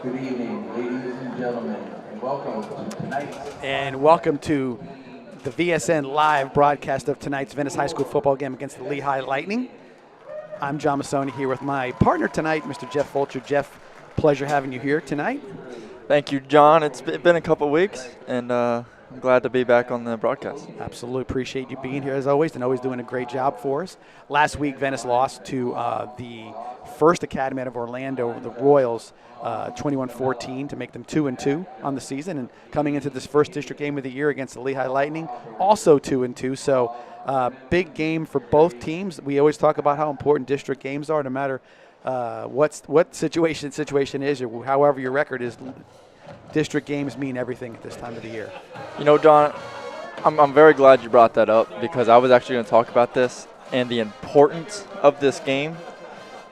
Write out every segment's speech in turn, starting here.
Good evening, ladies and gentlemen, and welcome to the VSN live broadcast of tonight's Venice High School football game against the Lehigh Lightning. I'm John Massoni here with my partner tonight, Mr. Jeff Fulcher. Jeff, pleasure having you here tonight. Thank you, John. It's been a couple weeks, and I'm glad to be back on the broadcast. Absolutely appreciate you being here as always, and always doing a great job for us. Last week, Venice lost to the First Academy out of Orlando, the Royals, 21-14 to make them 2-2 on the season, and coming into this first district game of the year against the Lehigh Lightning, also 2-2. So big game for both teams. We always talk about how important district games are, no matter what situation is, or however your record is. District games mean everything at this time of the year. You know, John, I'm very glad you brought that up, because I was actually going to talk about this and the importance of this game,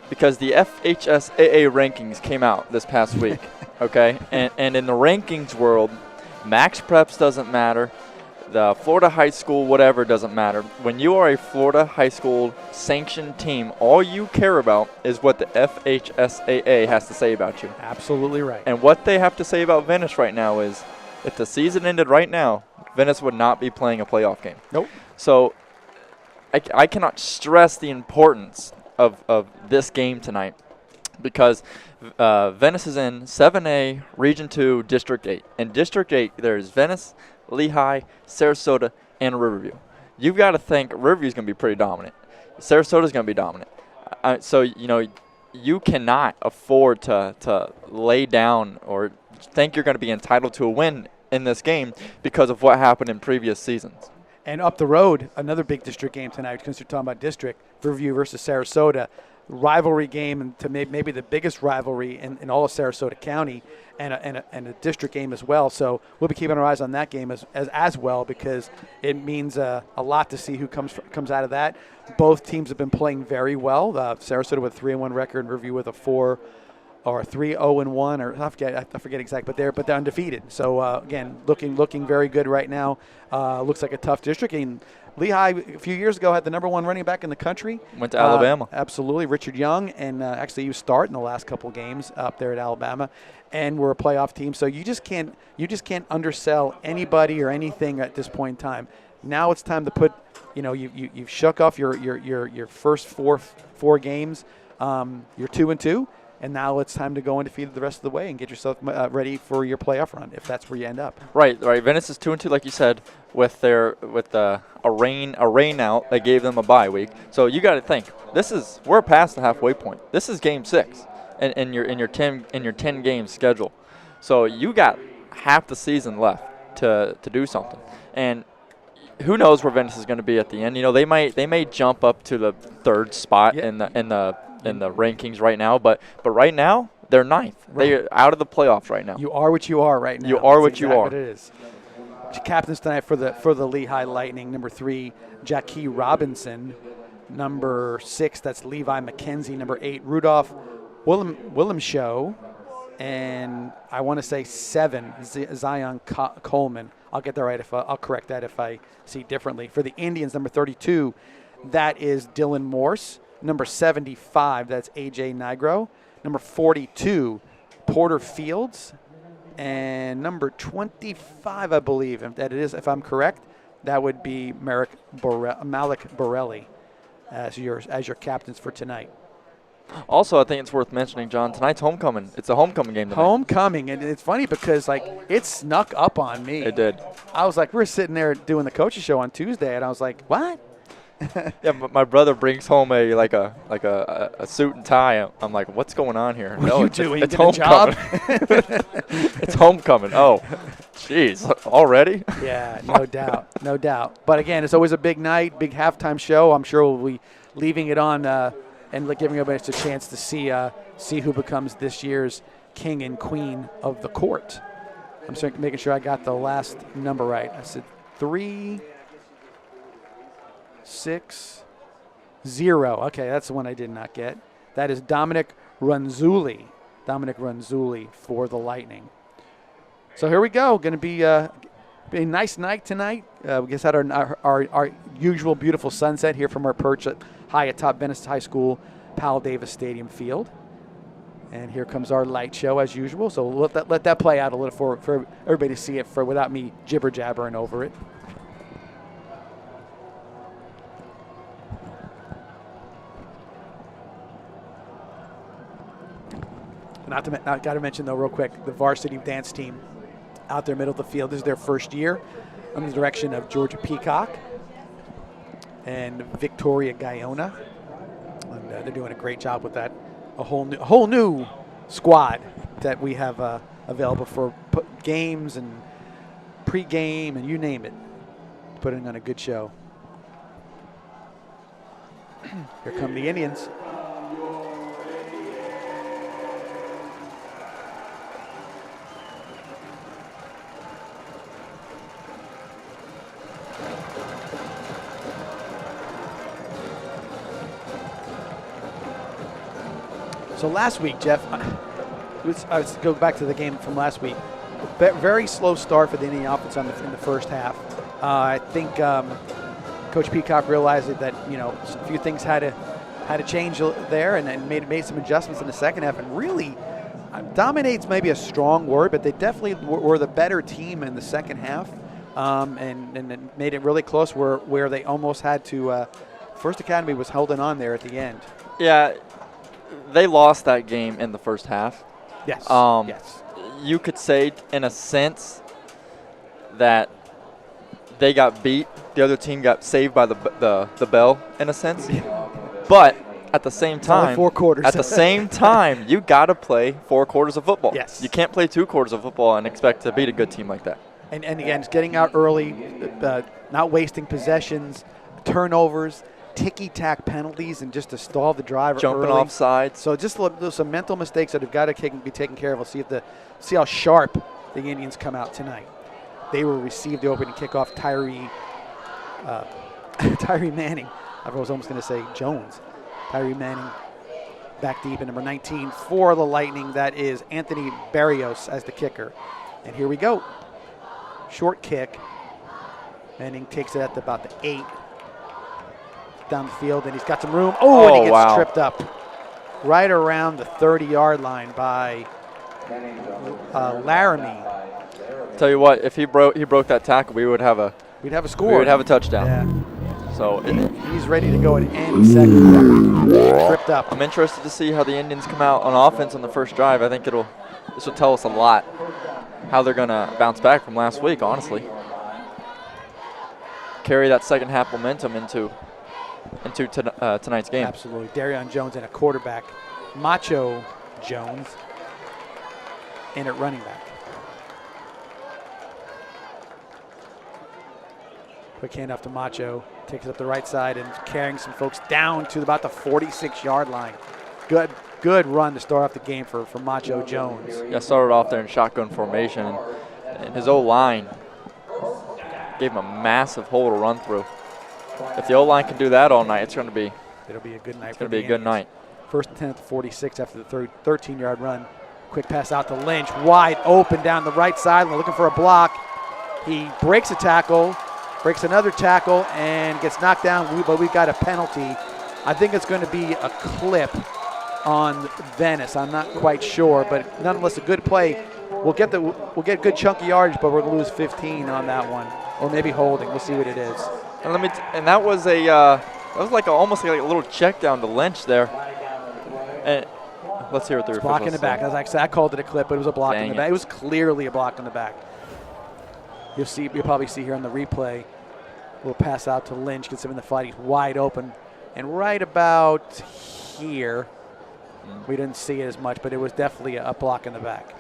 because the FHSAA rankings came out this past week, okay? And in the rankings world, max preps doesn't matter. The Florida high school whatever doesn't matter. When you are a Florida high school sanctioned team, all you care about is what the FHSAA has to say about you. Absolutely right. And what they have to say about Venice right now is, if the season ended right now, Venice would not be playing a playoff game. Nope. So I cannot stress the importance of this game tonight, because Venice is in 7A, Region 2, District 8. In District 8, there's Venice, Lehigh, Sarasota, and Riverview. You've got to think Riverview's going to be pretty dominant. Sarasota's going to be dominant. So, you know, you cannot afford to lay down or think you're going to be entitled to a win in this game because of what happened in previous seasons. And up the road, another big district game tonight, because you're talking about district, Riverview versus Sarasota. Rivalry game, and to maybe the biggest rivalry in all of Sarasota County, and a district game as well. So we'll be keeping our eyes on that game as well, because it means a lot to see who comes out of that. Both teams have been playing very well. Sarasota with a 3-1 record, and Riverview with a 4 or 3-0-1, or I forget exactly, but they're undefeated. So again, looking very good right now. Looks like a tough district. And Lehigh, a few years ago, had the #1 running back in the country. Went to Alabama. Absolutely, Richard Young, and actually he was starting the last couple games up there at Alabama, and we're a playoff team. So you just can't undersell anybody or anything at this point in time. Now it's time to put, you've shook off your first four games. You're 2-2. And now it's time to go undefeated the rest of the way and get yourself ready for your playoff run, if that's where you end up. Right. Venice is 2-2, like you said, with a rain out. They gave them a bye week. So you got to think, we're past the halfway point. This is Game 6 in your 10 game schedule. So you got half the season left to do something. And who knows where Venice is going to be at the end? You know, they may jump up to the 3rd spot in the rankings right now, but right now they're 9th. Right. They're out of the playoffs right now. You are what you are right now. You are what you are. What it is. Captains tonight for the Lehigh Lightning: number 3, Jackie Robinson; number 6, that's Levi McKenzie; number 8, Rudolph Willemshow; and I want to say 7, Zion Coleman. I'll get that right. I'll correct that if I see differently. For the Indians, number 32, that is Dylan Morse. Number 75, that's A.J. Nigro. Number 42, Porter Fields. And number 25, I believe, if I'm correct, that would be Malik Borelli as your captains for tonight. Also, I think it's worth mentioning, John, tonight's homecoming. It's a homecoming game tonight. Homecoming, and it's funny because, it snuck up on me. It did. I was like, we were sitting there doing the coaches show on Tuesday, and I was like, what? Yeah, my brother brings home a suit and tie. I'm like, what's going on here? What are you doing? It's homecoming. It's homecoming. Oh, jeez, already? Yeah, no doubt. But again, it's always a big night, big halftime show. I'm sure we'll be leaving it on and giving everybody a chance to see who becomes this year's king and queen of the court. I'm making sure I got the last number right. I said 3-6-0. Okay, that's the one I did not get. That is Dominic Runzulli for the Lightning. So here we go. Going to be a nice night tonight. We just had our usual beautiful sunset here from our perch high atop Venice High School, Powell Davis Stadium field. And here comes our light show as usual. So we'll let that play out a little for everybody to see it without me jibber jabbering over it. Not got to mention though real quick, the varsity dance team out there middle of the field. This is their first year under the direction of Georgia Peacock and Victoria Guyona. And they're doing a great job with that. A whole new squad that we have available for games and pregame and you name it. Putting on a good show. Here come the Indians. So last week, Jeff, let's go back to the game from last week. Very slow start for the Indian offense in the first half. I think Coach Peacock realized that a few things had to change there, and made some adjustments in the second half, and really dominates maybe a strong word, but they definitely were the better team in the second half, and made it really close where they almost had to. First Academy was holding on there at the end. Yeah. They lost that game in the first half. Yes. Yes. You could say, in a sense, that they got beat. The other team got saved by the bell, in a sense. But at the same time, 4 quarters. At the same time, you got to play 4 quarters of football. Yes. You can't play 2 quarters of football and expect to beat a good team like that. And again, it's getting out early, not wasting possessions, turnovers, ticky-tack penalties, and just to stall the driver jumping early. off sides. So just some mental mistakes that have got to be taken care of. We'll see how sharp the Indians come out tonight. They will receive the opening kickoff. Tyree Manning. I was almost going to say Jones. Tyree Manning back deep in number 19 for the Lightning. That is Anthony Barrios as the kicker. And here we go. Short kick. Manning takes it at about the 8. Down the field, and he's got some room. And he gets tripped up right around the 30-yard line by Laramie. Tell you what, if he broke that tackle, we'd have a score. We would have a touchdown. Yeah. So he's ready to go at any second. Tripped up. I'm interested to see how the Indians come out on offense on the first drive. I think this will tell us a lot how they're going to bounce back from last week, honestly. Carry that second half momentum into tonight's game. Absolutely. Darion Jones and a quarterback. Macho Jones in at running back. Quick handoff to Macho. Takes it up the right side and carrying some folks down to about the 46-yard line. Good run to start off the game for Macho Jones. Yeah, started off there in shotgun formation, and his O-line gave him a massive hole to run through. If the O-line can do that all night, it'll be a good night. It's going to be a good night. First and 10 at the 46 after the 13-yard run. Quick pass out to Lynch, wide open down the right sideline, looking for a block. He breaks a tackle, breaks another tackle, and gets knocked down, but we've got a penalty. I think it's going to be a clip on Venice. I'm not quite sure, but nonetheless, a good play. We'll get good chunky yardage, but we're going to lose 15 on that one, or maybe holding. We'll see what it is. And that was almost like a little check down to Lynch there. And let's hear what the block in the back. As I said, I called it a clip, but it was a block in the back. It was clearly a block in the back. You'll probably see here on the replay. We'll pass out to Lynch, gets him in the fight. He's wide open, and right about here, we didn't see it as much, but it was definitely a block in the back.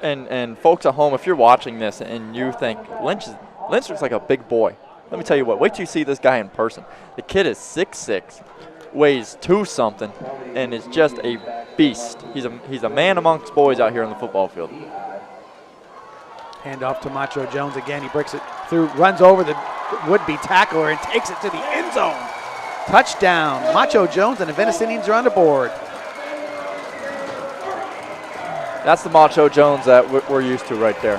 And folks at home, if you're watching this and you think Lynch looks like a big boy. Let me tell you what, wait till you see this guy in person. The kid is 6'6", weighs 2-something, and is just a beast. He's a man amongst boys out here on the football field. Hand off to Macho Jones again. He breaks it through, runs over the would-be tackler, and takes it to the end zone. Touchdown. Macho Jones and the Venice Indians are on the board. That's the Macho Jones that we're used to right there.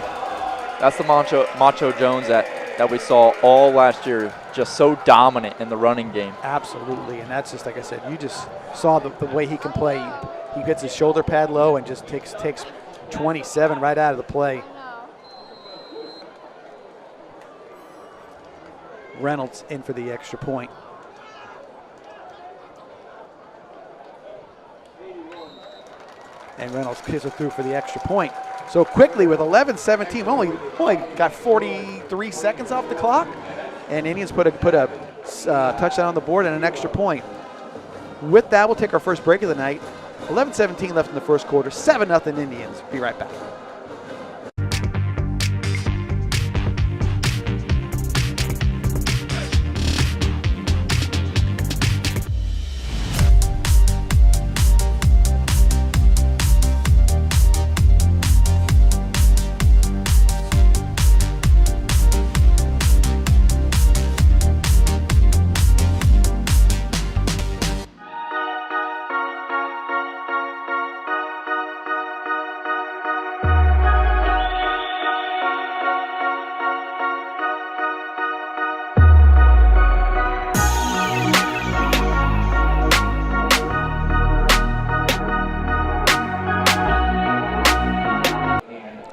That's the Macho Jones that we saw all last year, just so dominant in the running game. Absolutely, and that's just like I said. You just saw the way he can play. He gets his shoulder pad low and just takes 27 right out of the play. Reynolds in for the extra point. And Reynolds kicks it through for the extra point. So quickly with 11-17, only got 43 seconds off the clock, and Indians put a touchdown on the board and an extra point. With that, we'll take our first break of the night. 11-17 left in the first quarter, 7-0 Indians. Be right back.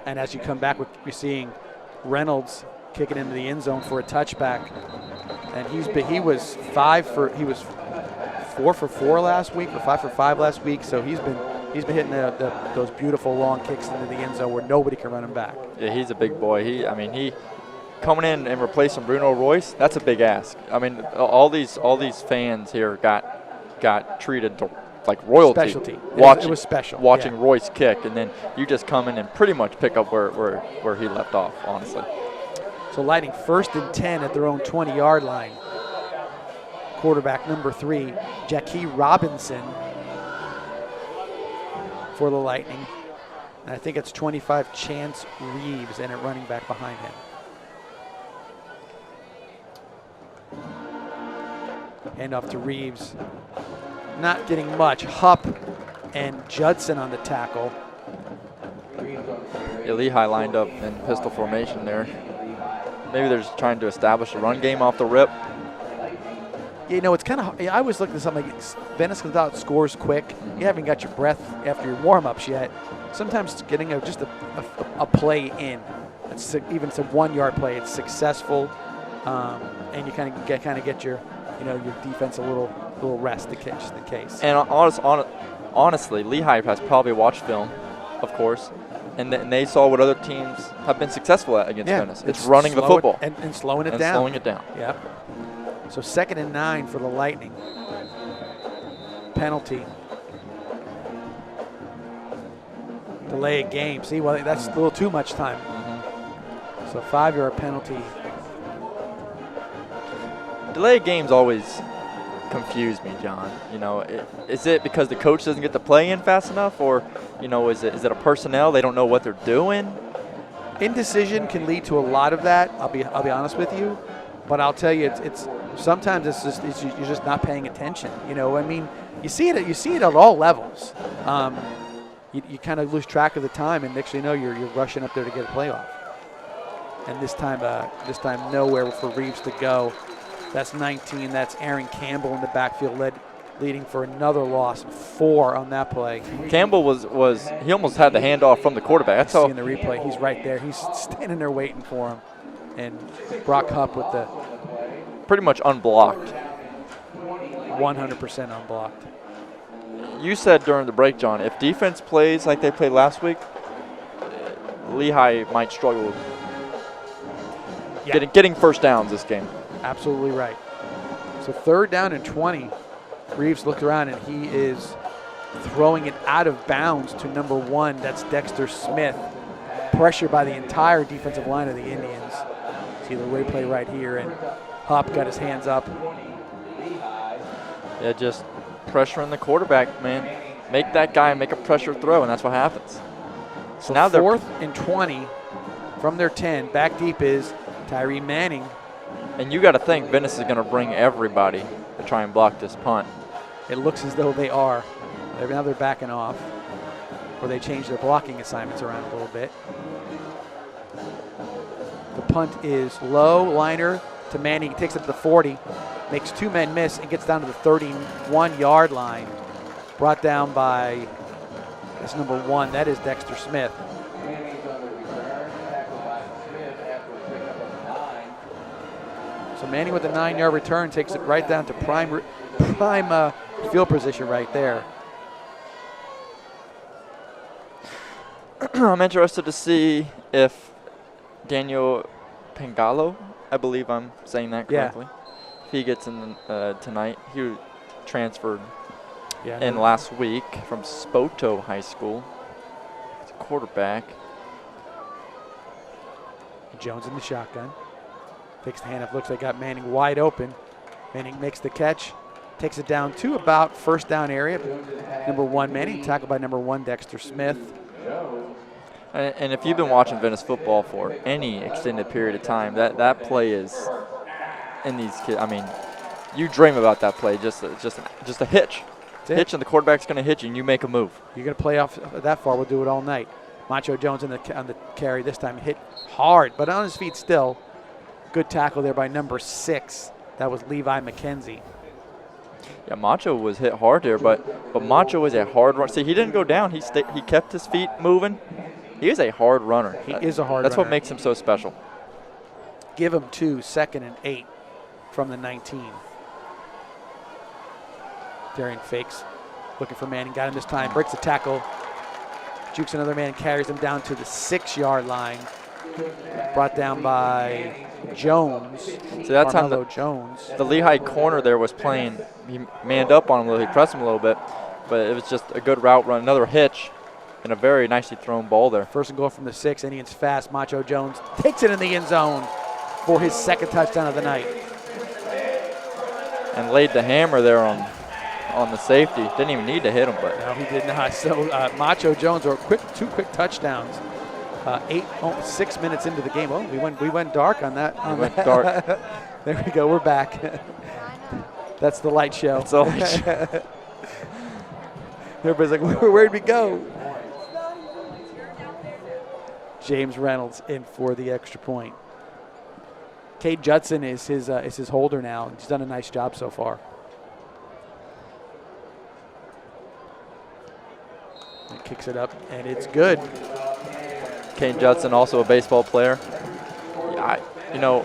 And as you come back, we're seeing Reynolds kicking into the end zone for a touchback, and he was 4 for 4 last week, or 5 for 5 last week. So he's been hitting those beautiful long kicks into the end zone where nobody can run him back. Yeah, he's a big boy. He coming in and replacing Bruno Royce. That's a big ask. I mean, all these fans here got treated like royalty. Specialty. It was special. Watching Royce kick, and then you just come in and pretty much pick up where he left off, honestly. So Lightning 1st and 10 at their own 20-yard line. Quarterback number 3, Jackie Robinson for the Lightning. And I think it's 25 Chance Reeves and a running back behind him. Hand off to Reeves. Not getting much. Hupp and Judson on the tackle. Yeah, Lehigh lined up in pistol formation there. Maybe they're just trying to establish a run game off the rip. You know, it's kind of, I was looking at something like Venice comes out, scores quick. You haven't got your breath after your warm-ups yet. Sometimes getting just a play in, even it's a 1-yard play, it's successful, and you kind of get your defense a little rest just in case. And honestly, Lehigh has probably watched film, of course, and they saw what other teams have been successful at against Venice. It's running the football and slowing it down. Slowing it down. Yep. So 2nd and 9 for the Lightning. Penalty. Delay a game. See, well, that's a little too much time. Mm-hmm. So 5-yard penalty. Delay games always confuse me, John. Is it because the coach doesn't get the play in fast enough, or is it a personnel, they don't know what they're doing? Indecision can lead to a lot of that. I'll be honest with you, but I'll tell you, it's sometimes you're just not paying attention. You see it at all levels. You kind of lose track of the time, and next thing you know, you're rushing up there to get a playoff. And this time nowhere for Reeves to go. That's 19. That's Aaron Campbell in the backfield, leading for another loss, 4 on that play. Campbell he almost had the handoff from the quarterback. That's how. In the replay, he's right there. He's standing there waiting for him, and Brock Hupp with the pretty much unblocked. 100% unblocked. You said during the break, John, if defense plays like they played last week, Lehigh might struggle getting first downs this game. Absolutely right. So 3rd down and 20. Reeves looked around, and he is throwing it out of bounds to number 1. That's Dexter Smith. Pressure by the entire defensive line of the Indians. See the replay right here, and Hupp got his hands up. Yeah, just pressuring the quarterback, man. Make that guy make a pressure throw, and that's what happens. So now 4th and 20 from their 10. Back deep is Tyree Manning. And you got to think Venice is going to bring everybody to try and block this punt. It looks as though they are. Now they're backing off, or they changed their blocking assignments around a little bit. The punt is low, liner, to Manning. He takes it to the 40, makes 2 men miss, and gets down to the 31-yard line. Brought down by, that's number 1. That is Dexter Smith. Manning's on the return, tackled by Smith after a pickup of 9. So Manning with a 9-yard return takes it right down to prime field position right there. I'm interested to see if Daniel Pangalo, I believe I'm saying that correctly, if he gets in tonight. He transferred in last week from Spoto High School. He's a quarterback. Jones in the shotgun. Takes the handoff, looks like got Manning wide open. Manning makes the catch, takes it down to about first down area. Number 1 Manning, tackled by number 1 Dexter Smith. And if you've been watching Venice football for any extended period of time, that play is in these kids. I mean, you dream about that play. Just a hitch, hitch, and the quarterback's going to hit you, and you make a move. You're going to play off that far. We'll do it all night. Macho Jones on the carry this time, hit hard, but on his feet still. Good tackle there by number 6. That was Levi McKenzie. Yeah, Macho was hit hard there, but Macho is a hard runner. See, he didn't go down. He kept his feet moving. He is a hard runner. He is a hard runner. That's what makes him so special. Give him 2, 2nd and 8 from the 19. Darian fakes, looking for Manning. Got him this time. Breaks the tackle. Jukes another man and carries him down to the 6-yard line. Brought down by Jones. So that's Carmelo Jones. The Lehigh corner there was playing. He manned up on him a little. He pressed him a little bit, but it was just a good route run. Another hitch and a very nicely thrown ball there. First and goal from the 6. Indians fast. Macho Jones takes it in the end zone for his 2nd touchdown of the night. And laid the hammer there on the safety. Didn't even need to hit him, but no, he did not. So Macho Jones, or 2 quick touchdowns. 6 minutes into the game. Oh, we went dark on that. We went dark. There we go. We're back. That's the light show. That's the light show. Everybody's like, where'd we go? James Reynolds in for the extra point. Cade Judson is his holder now. He's done a nice job so far. He kicks it up, and it's good. Cade Judson, also a baseball player. You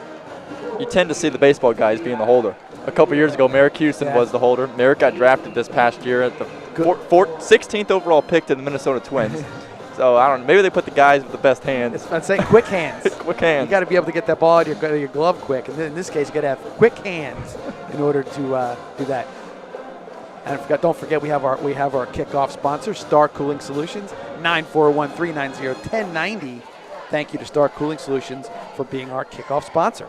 tend to see the baseball guys being the holder. A couple years ago, Merrick Houston was the holder. Merrick got drafted this past year at the 16th overall pick to the Minnesota Twins. So, I don't know. Maybe they put the guys with the best hands. I'm saying quick hands. Quick hands. You got to be able to get that ball out of your glove quick. And in this case, you got to have quick hands in order to do that. And don't forget, we have our kickoff sponsor, Star Cooling Solutions, 941-390-1090. Thank you to Star Cooling Solutions for being our kickoff sponsor.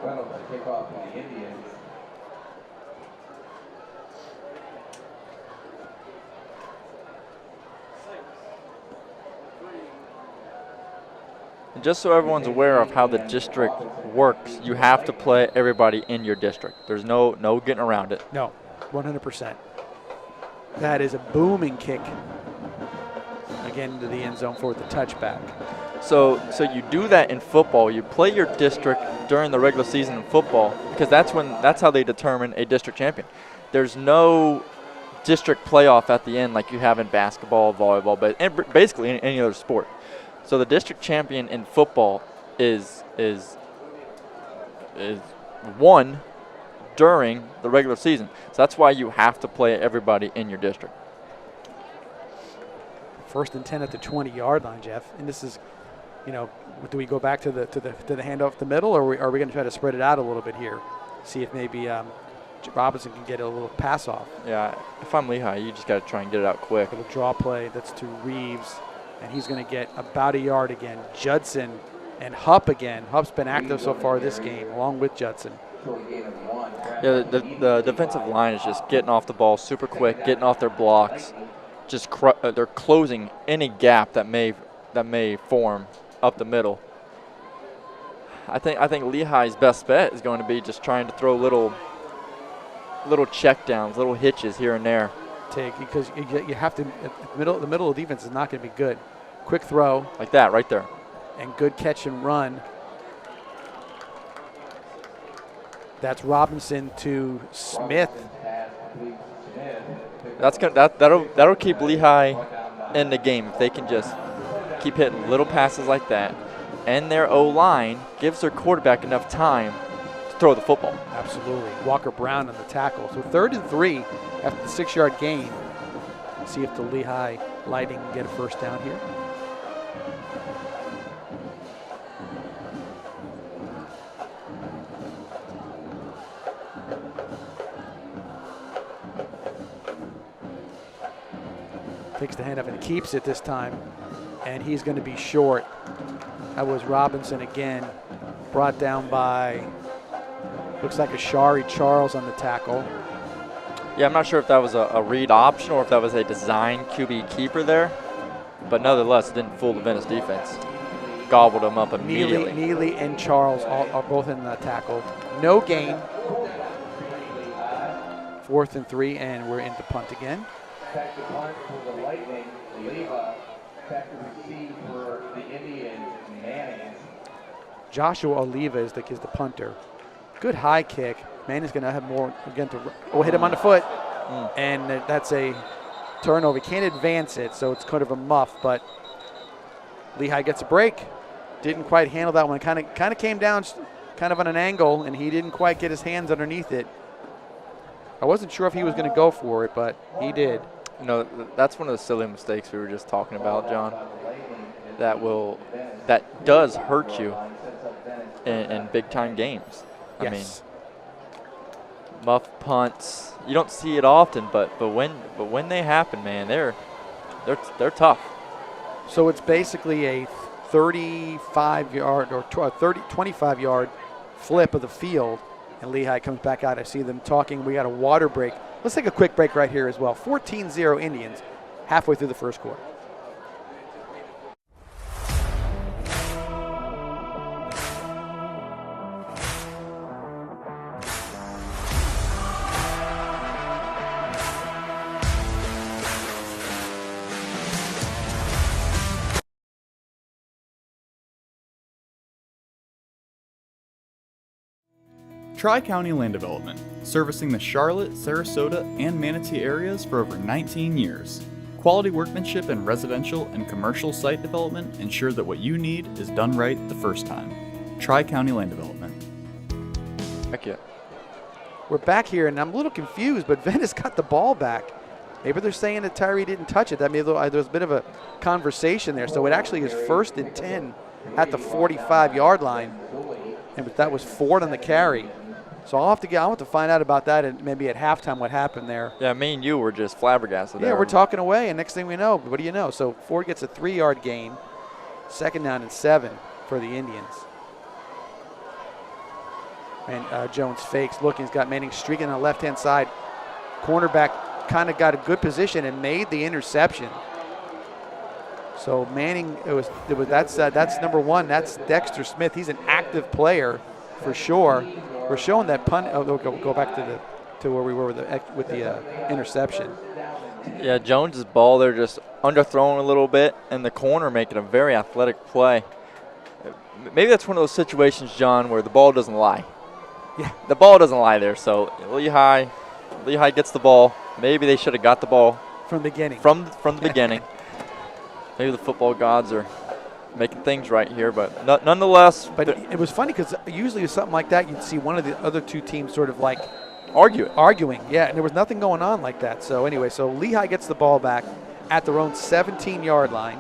Reynolds to kick off for the Indians. And just so everyone's aware of how the district works, you have to play everybody in your district. There's no getting around it. No, 100%. That is a booming kick. Again into the end zone for the touchback. So you do that in football. You play your district during the regular season in football because that's how they determine a district champion. There's no district playoff at the end like you have in basketball, volleyball, but basically in any other sport. So the district champion in football is won during the regular season. So that's why you have to play everybody in your district. 1st and 10 at the 20-yard line, Jeff. And this is, do we go back to the handoff the middle, or are we going to try to spread it out a little bit here? See if maybe Robinson can get a little pass off. Yeah, if I'm Lehigh, you just got to try and get it out quick. A little draw play. That's to Reeves. And he's going to get about a yard again. Judson and Hupp again. Hupp's been active so far this game, along with Judson. Yeah, the defensive line is just getting off the ball super quick, getting off their blocks. Just they're closing any gap that may form up the middle. I think Lehigh's best bet is going to be just trying to throw little little checkdowns, little hitches here and there. Because you have to, the middle of defense is not going to be good. Quick throw. Like that right there. And good catch and run. That's Robinson to Smith. That'll keep Lehigh in the game if they can just keep hitting little passes like that. And their O-line gives their quarterback enough time to throw the football. Absolutely. Walker Brown on the tackle. So 3rd and 3 after the 6-yard gain. See if the Lehigh Lightning can get a first down here. Takes the handoff and keeps it this time. And he's going to be short. That was Robinson again. Brought down by, looks like Ashari Charles on the tackle. Yeah, I'm not sure if that was a read option or if that was a design QB keeper there. But nonetheless, it didn't fool the Venice defense. Gobbled them up immediately. Neely and Charles are both in the tackle. No gain. 4th and 3, and we're into punt again. Back to punt for the Lightning. Leva. Back to receive for the Indians. Manning. Joshua Oliva is the punter. Good high kick. Manning's going to have more again to hit him on the foot. And that's a turnover. Can't advance it, so it's kind of a muff, but Lehigh gets a break. Didn't quite handle that one. Kind of came down kind of on an angle, and he didn't quite get his hands underneath it. I wasn't sure if he was going to go for it, but he did. You know, that's one of the silly mistakes we were just talking about, John. That does hurt you in big-time games. Yes. I mean, muff punts, you don't see it often, but when they happen, man, they're tough. So it's basically a 35-yard or 25-yard flip of the field, and Lehigh comes back out. I see them talking. We got a water break. Let's take a quick break right here as well. 14-0 Indians halfway through the first quarter. Tri-County Land Development, servicing the Charlotte, Sarasota, and Manatee areas for over 19 years. Quality workmanship in residential and commercial site development ensure that what you need is done right the first time. Tri-County Land Development. Heck yeah. We're back here, and I'm a little confused, but Venice got the ball back. Maybe they're saying that Tyree didn't touch it. That means there's a bit of a conversation there. So it actually is 1st and 10 at the 45-yard line, and that was Ford on the carry. So I want to find out about that and maybe at halftime what happened there. Yeah, me and you were just flabbergasted there. Yeah, we're talking away, and next thing we know, what do you know? So Ford gets a 3-yard gain, 2nd down and 7 for the Indians. And Jones fakes, looking, he's got Manning streaking on the left-hand side. Cornerback kind of got a good position and made the interception. So Manning, that's number 1. That's Dexter Smith. He's an active player for sure. We're showing that punt. Oh, go back to where we were with the interception. Yeah, Jones's ball there just underthrown a little bit, and the corner making a very athletic play. Maybe that's one of those situations, John, where the ball doesn't lie. Yeah, the ball doesn't lie there. So Lehigh gets the ball. Maybe they should have got the ball from the beginning. From the beginning. Maybe the football gods are making things right here, but nonetheless. But it was funny because usually with something like that, you'd see one of the other two teams sort of like arguing. Yeah, and there was nothing going on like that. So anyway, so Lehigh gets the ball back at their own 17-yard line.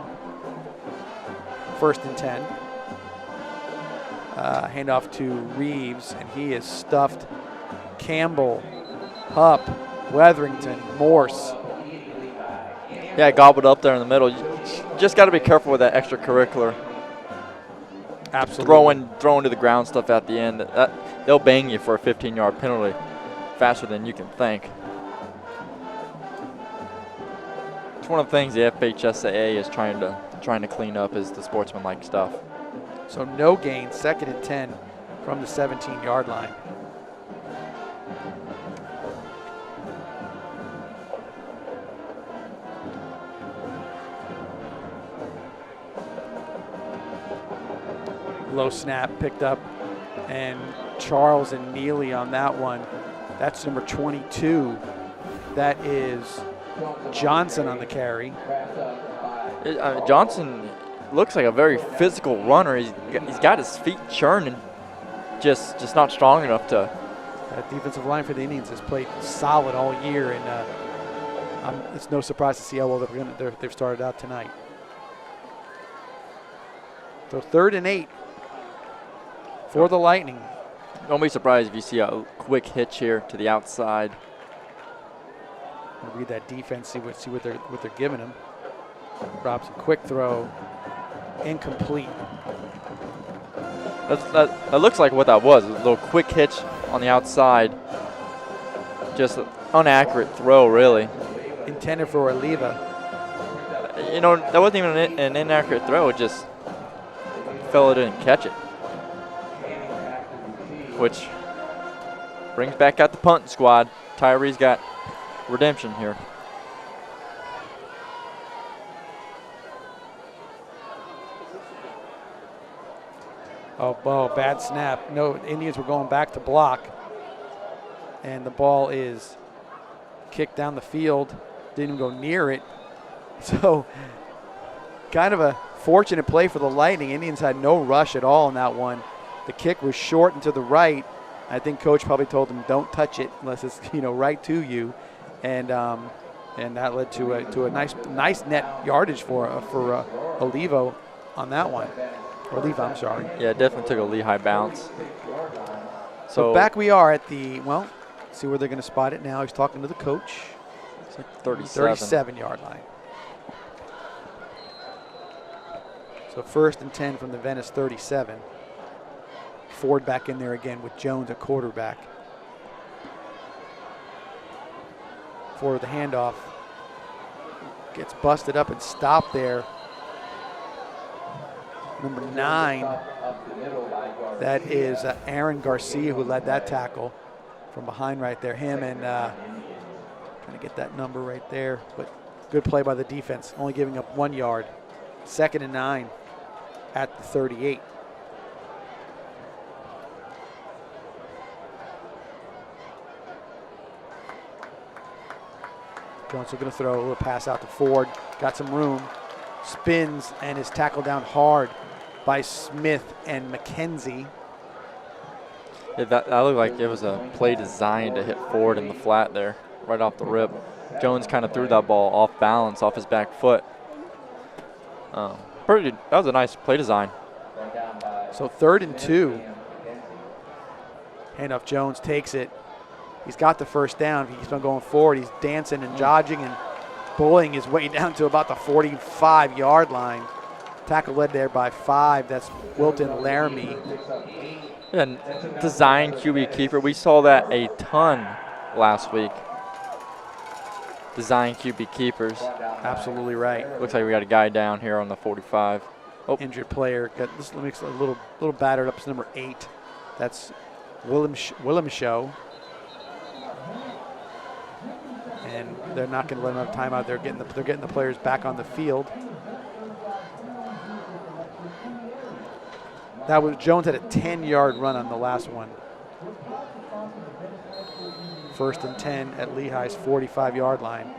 1st and 10. Handoff to Reeves, and he is stuffed. Campbell, Hupp, Weatherington, Morse. Yeah, gobbled up there in the middle. You just got to be careful with that extracurricular. Absolutely. Throwing to the ground stuff at the end. They'll bang you for a 15-yard penalty faster than you can think. It's one of the things the FHSAA is trying to clean up is the sportsmanlike stuff. So no gain, 2nd and 10 from the 17-yard line. low snap picked up, and Charles and Neely on that one. That's number 22. That is Johnson on the carry. Johnson looks like a very physical runner. He's got his feet churning, just not strong enough to. That defensive line for the Indians has played solid all year, and it's no surprise to see how well they've started out tonight. So 3rd and 8 for the Lightning. Don't be surprised if you see a quick hitch here to the outside. I'll read that defense, see what they're giving him. Robson, quick throw, incomplete. That looks like what that was. A little quick hitch on the outside. Just an inaccurate throw, really. Intended for Oliva. You know, that wasn't even an inaccurate throw. It just fella didn't catch it. Which brings back out the punt squad. Tyree's got redemption here. Oh, bad snap. No, Indians were going back to block. And the ball is kicked down the field. Didn't even go near it. So kind of a fortunate play for the Lightning. Indians had no rush at all in that one. The kick was short and to the right. I think coach probably told them don't touch it unless it's right to you, and that led to a nice net yardage for Olivo on that one. Oliva, I'm sorry. Yeah, it definitely took a Lehigh bounce. So back we are at the see where they're going to spot it now. He's talking to the coach. It's like 37-yard line. So 1st and 10 from the Venice 37. Ford back in there again with Jones at quarterback. For the handoff. Gets busted up and stopped there. Number 9, that is Aaron Garcia who led that tackle from behind right there. Him and trying to get that number right there, but good play by the defense, only giving up 1 yard. 2nd and 9 at the 38. Jones is going to throw a little pass out to Ford. Got some room. Spins and is tackled down hard by Smith and McKenzie. Yeah, that looked like it was a play designed to hit Ford in the flat there, right off the rip. Jones kind of threw that ball off balance, off his back foot. That was a nice play design. So 3rd and 2. Handoff, Jones takes it. He's got the first down. If he keeps on going forward, he's dancing and dodging and bullying his way down to about the 45-yard line. Tackle led there by 5. That's Wilton Laramie. And design QB keeper. We saw that a ton last week. Design QB keepers. Absolutely right. Looks like we got a guy down here on the 45. Oh. Injured player. Got this makes a little battered up. It's number 8. That's Willem Show. And they're not going to let him have timeout. They're getting the players back on the field. That was Jones had a 10-yard run on the last one. 1st and 10 at Lehigh's 45-yard line.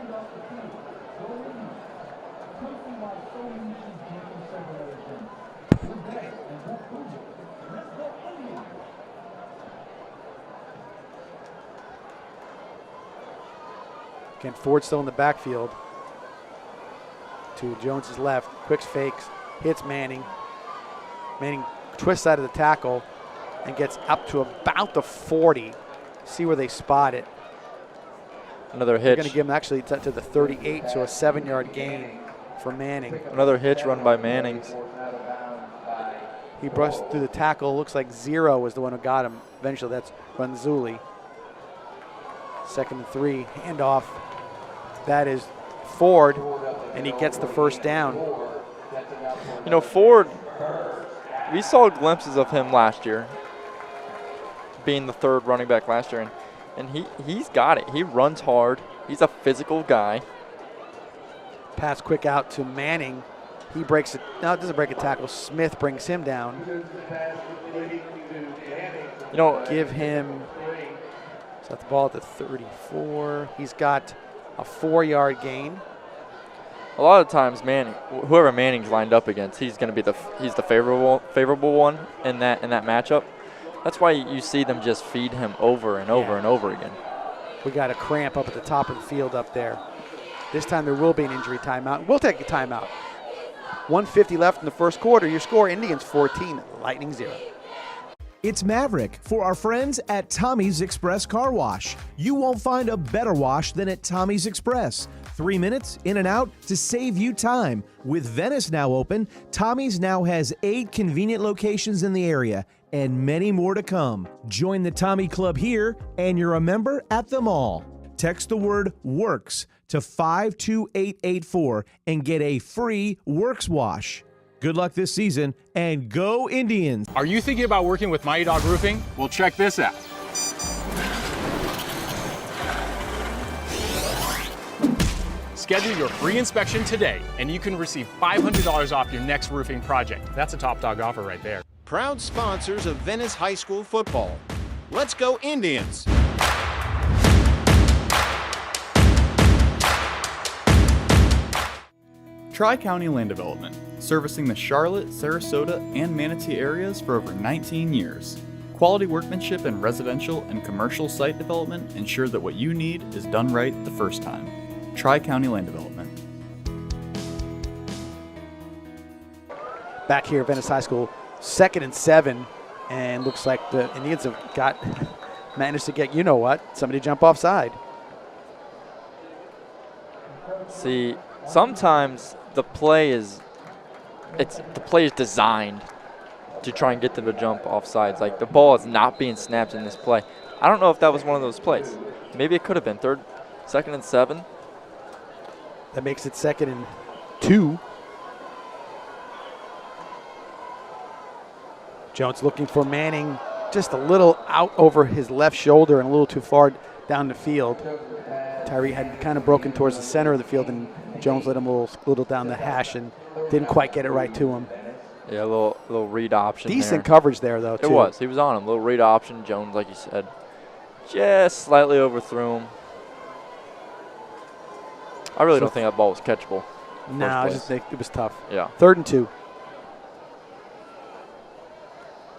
Again, Ford still in the backfield. To Jones's left, quick fakes, hits Manning. Manning twists out of the tackle and gets up to about the 40. See where they spot it. Another hitch. They're going to give him actually to the 38, so a 7-yard gain for Manning. Another hitch run by Manning's. He brushed through the tackle. Looks like Zero was the one who got him. Eventually, that's Ranzuli. 2nd and 3, handoff. That is Ford, and he gets the first down. You know, Ford, we saw glimpses of him last year, being the 3rd running back last year, and he's got it. He runs hard. He's a physical guy. Pass quick out to Manning. He breaks it. No, it doesn't break a tackle. Smith brings him down. You know, Give him. So that's the ball at the 34. He's got a 4-yard gain. a lot of times Manning, whoever Manning's lined up against, he's going to be he's the favorable one in that matchup. That's why you see them just feed him over and over and over again. We got a cramp up at the top of the field up there. This time there will be an injury timeout. We'll take a timeout. 1:50 left in the first quarter. Your score, Indians 14, Lightning 0. It's Maverick for our friends at Tommy's Express Car Wash. You won't find a better wash than at Tommy's Express. 3 minutes in and out to save you time. With Venice now open, Tommy's now has 8 convenient locations in the area and many more to come. Join the Tommy Club here and you're a member at them all. Text the word WORKS to 52884 and get a free Works wash. Good luck this season, and go Indians! Are you thinking about working with Mighty Dog Roofing? Well, check this out. Schedule your free inspection today, and you can receive $500 off your next roofing project. That's a top dog offer right there. Proud sponsors of Venice High School football. Let's go Indians! Tri-County Land Development, servicing the Charlotte, Sarasota, and Manatee areas for over 19 years. Quality workmanship in residential and commercial site development ensure that what you need is done right the first time. Tri-County Land Development. Back here at Venice High School, 2nd and 7, and looks like the Indians have managed to get, you know what, somebody jump offside. See, sometimes the play is designed to try and get them to jump off sides. Like, the ball is not being snapped in this play. I don't know if that was one of those plays. Maybe it could have been 2nd and 7. That makes it 2nd and 2. Jones looking for Manning, just a little out over his left shoulder and a little too far down the field. Tyree had kind of broken towards the center of the field, and Jones let him a little down the hash and didn't quite get it right to him. Yeah, a little read option. Decent coverage there, though, too. It was. He was on him. Little read option. Jones, like you said, just slightly overthrew him. I really don't think that ball was catchable. No, I just think it was tough. Yeah. 3rd and 2.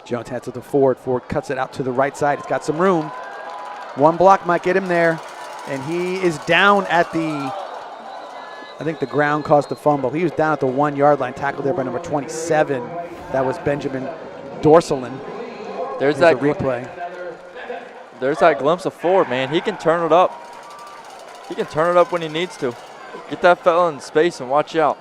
Jones heads to the forward. Ford cuts it out to the right side. It's got some room. One block might get him there. And he is down at I think the ground caused the fumble. He was down at the 1-yard line, tackled there by number 27. That was Benjamin Dorselin. There's that replay. There's that glimpse of Ford, man. He can turn it up. He can turn it up when he needs to. Get that fella in space and watch out.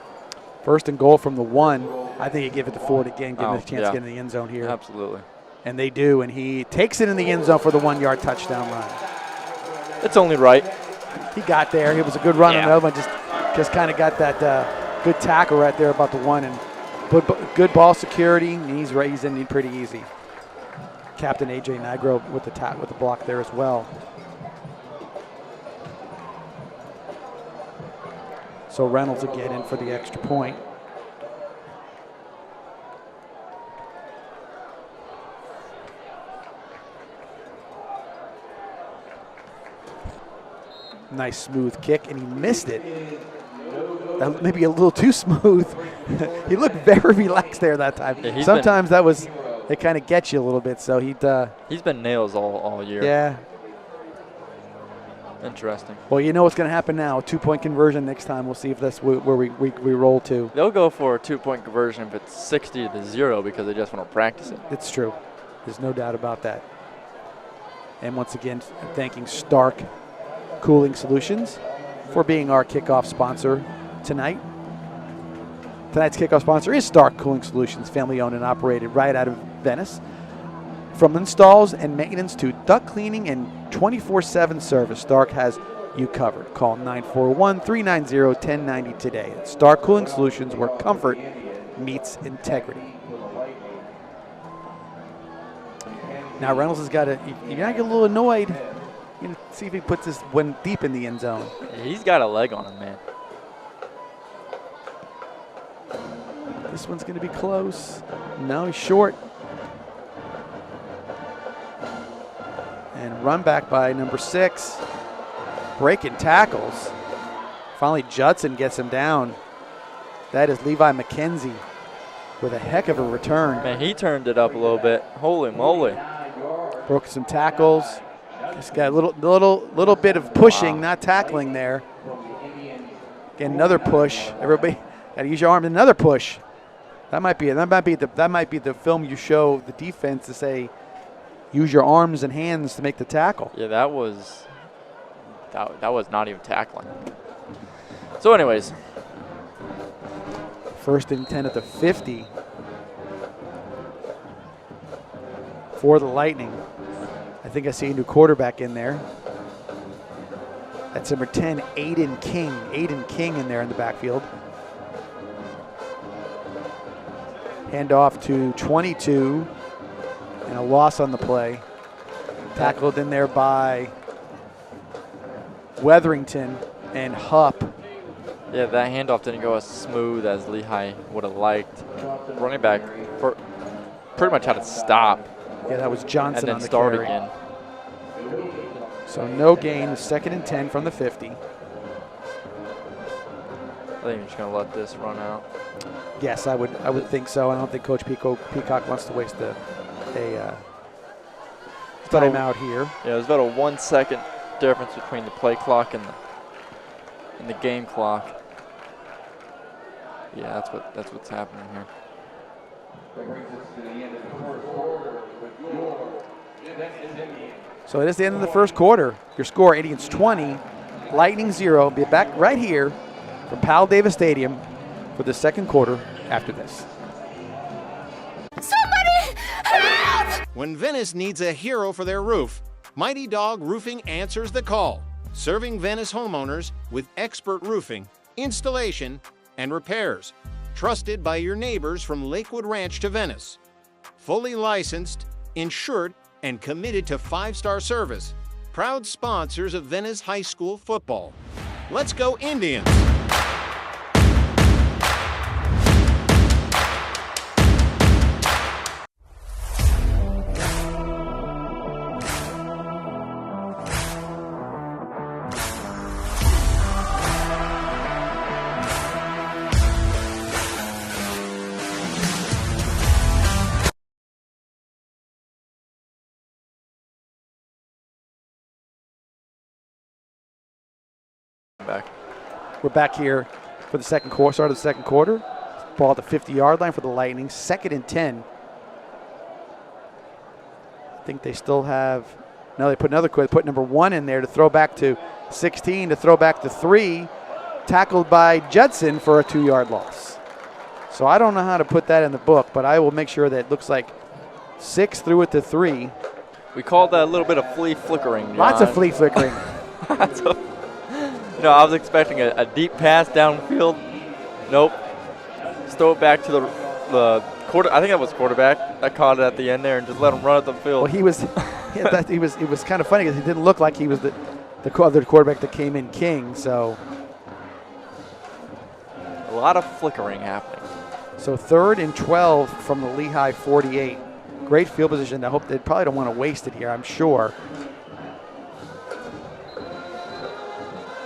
1st and goal from the 1. I think you give it to Ford again, give him a chance to get in the end zone here. Absolutely. And they do, and he takes it in the end zone for the 1-yard touchdown run. It's only right. He got there. It was a good run on the other one. Just kind of got that good tackle right there about the 1, and good ball security. And he's in pretty easy. Captain AJ Nigro with the block there as well. So Reynolds will get in for the extra point. Nice smooth kick, and he missed it. Maybe a little too smooth. He looked very relaxed there that time. Yeah, sometimes it kind of gets you a little bit. So he's been nails all year. Yeah. Interesting. Well, you know what's going to happen now. A 2-point conversion next time. We'll see if that's where we roll to. They'll go for a 2-point conversion if it's 60-0 because they just want to practice it. It's true. There's no doubt about that. And once again, thanking Stark Cooling Solutions for being our kickoff sponsor tonight. Tonight's kickoff sponsor is Stark Cooling Solutions, family owned and operated right out of Venice. From installs and maintenance to duct cleaning and 24/7 service, Stark has you covered. Call 941-390-1090 today. It's Stark Cooling Solutions, where comfort meets integrity. Now Reynolds has got to, you gotta get a little annoyed. You know, see if he puts this one deep in the end zone. He's got a leg on him, man. This one's going to be close. No, he's short. And run back by number 6. Breaking tackles. Finally, Judson gets him down. That is Levi McKenzie with a heck of a return. Man, he turned it up a little bit. Holy moly. Broke some tackles. Just got a little bit of pushing, not tackling there. Again, another push. Everybody got to use your arm. Another push. That might be the film you show the defense to say, use your arms and hands to make the tackle. Yeah, that was not even tackling. So, anyways, 1st and 10 at the 50 for the Lightning. I think I see a new quarterback in there. That's number 10, Aiden King. Aiden King in there in the backfield. Handoff to 22, and a loss on the play. Tackled in there by Weatherington and Hupp. yeah, that handoff didn't go as smooth as Lehigh would have liked. Running back pretty much had to stop Yeah, that was Johnson and on then the start carry. again. So no gain, 2nd and 10 from the 50. I think I'm just going to let this run out. Yes, I would think so. I don't think Coach Peacock wants to waste a timeout here. Yeah, there's about a 1 second difference between the play clock and the game clock. Yeah, that's what's happening here. So it is the end of the first quarter. Your score, Indians 20, Lightning 0. Be back right here from Powell Davis Stadium for the second quarter after this. Somebody help! When Venice needs a hero for their roof, Mighty Dog Roofing answers the call, serving Venice homeowners with expert roofing, installation, and repairs. Trusted by your neighbors from Lakewood Ranch to Venice. Fully licensed, insured, and committed to 5-star service. Proud sponsors of Venice High School football. Let's go Indians! We're back here for the second quarter, start of the second quarter. Ball at the 50-yard line for the Lightning. 2nd and 10. I think they still have, no, they put put number 1 in there to throw back to 16, to throw back to 3. Tackled by Judson for a 2-yard loss. So I don't know how to put that in the book, but I will make sure that it looks like 6 threw it to 3. We called that a little bit of flea flickering, John. Lots of flea flickering. You know, I was expecting a deep pass downfield. Nope. Just throw it back to the quarter. I think that was quarterback that caught it at the end there and just let him run at the field. Well, he was it was kind of funny because he didn't look like he was the other quarterback that came in king. So a lot of flickering happening. So 3rd and 12 from the Lehigh 48. Great field position. I hope they probably don't want to waste it here, I'm sure.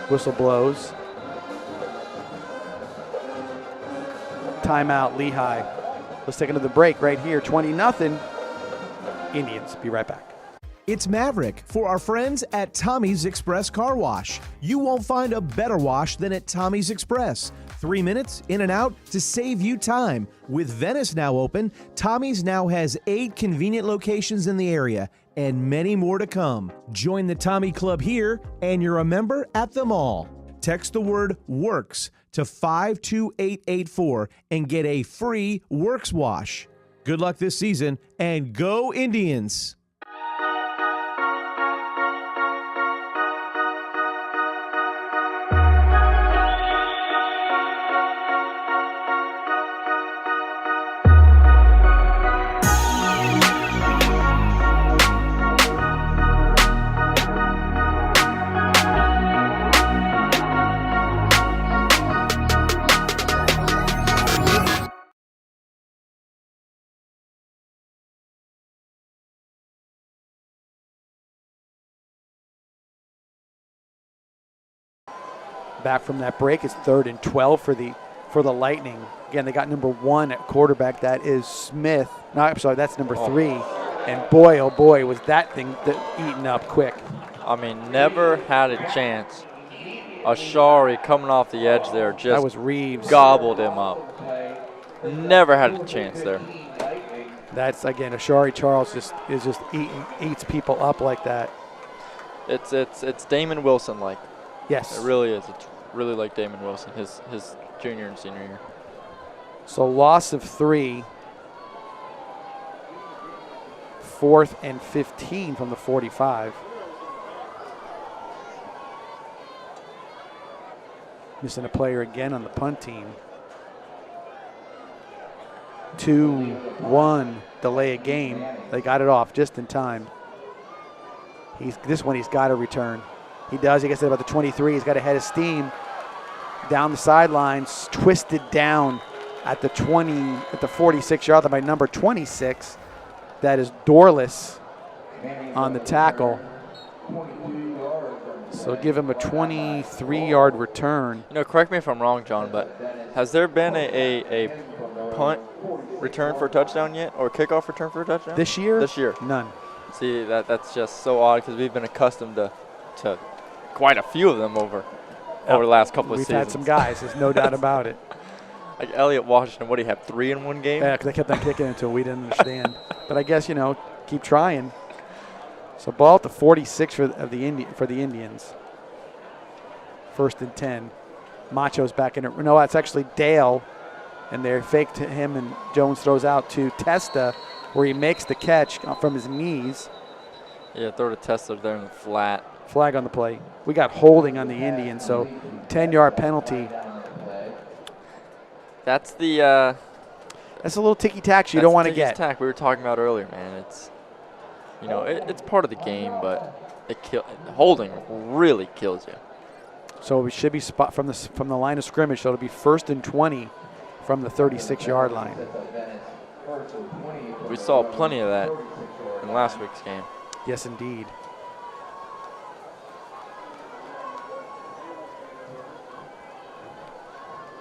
Whistle blows. Timeout, Lehigh. Let's take another break right here. 20-0. Indians. Be right back. It's Maverick for our friends at Tommy's Express Car Wash. You won't find a better wash than at Tommy's Express. 3 minutes in and out to save you time. With Venice now open, Tommy's now has 8 convenient locations in the area and many more to come. Join the Tommy Club here and you're a member at them all. Text the word WORKS to 52884 and get a free Works wash. Good luck this season and go Indians! back from that break. It's 3rd and 12 for the Lightning. Again, they got number 1 at quarterback. That is Smith. No, I'm sorry, that's number 3. And boy, oh boy, was that thing eaten up quick. I mean, never had a chance. Ashari coming off the edge there just that was Reeves. Gobbled him up. Never had a chance there. That's, again, Ashari Charles eats people up like that. It's Damon Wilson like. Yes. It really is. It's really like Damon Wilson, his junior and senior year. So loss of 3. 4th and 15 from the 45. Missing a player again on the punt team. 2-1 delay a game. They got it off just in time. This one he's got to return. He does. He gets it about the 23. He's got a head of steam down the sidelines, twisted down at the 46-yard line by number 26. That is Dorless on the tackle. So give him a 23-yard return. You know, correct me if I'm wrong, John, but has there been a punt return for a touchdown yet, or kickoff return for a touchdown? This year? This year. None. See, that's just so odd because we've been accustomed to quite a few of them over the last couple of seasons. We've had some guys, there's no doubt about it. Like Elliot Washington, what do you have, 3 in one game? Yeah, because they kept on kicking until we didn't understand. But I guess, keep trying. So ball at the 46 for the Indians. 1st and 10. Macho's back in it. No, that's actually Dale. And they're fake to him, and Jones throws out to Testa, where he makes the catch from his knees. Yeah, throw to Testa there in the flat. Flag on the play. We got holding on the Indians, so 10-yard penalty. That's the that's a little ticky-tack you don't want to get. Tack we were talking about earlier, man. It's it's part of the game, but holding really kills you. So it should be spot from the line of scrimmage. So it'll be 1st and 20 from the 36-yard line. We saw plenty of that in last week's game. Yes, indeed.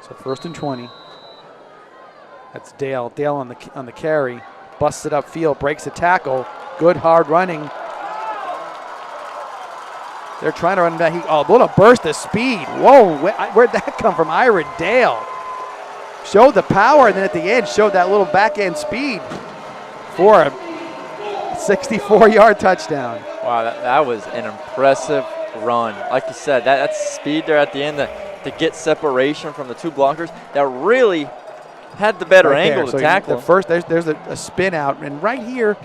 So 1st and 20. That's Dale. Dale on the carry. Busts it upfield, breaks a tackle. Good hard running. They're trying to run back. What a burst of speed. Whoa, where'd that come from? Ira Dale. Showed the power, and then at the end showed that little back end speed for a 64-yard touchdown. Wow, that was an impressive run. Like you said, that's speed there at the end to get separation from the 2 blockers. That really had the better angle to tackle. First, there's a spin out, and right here,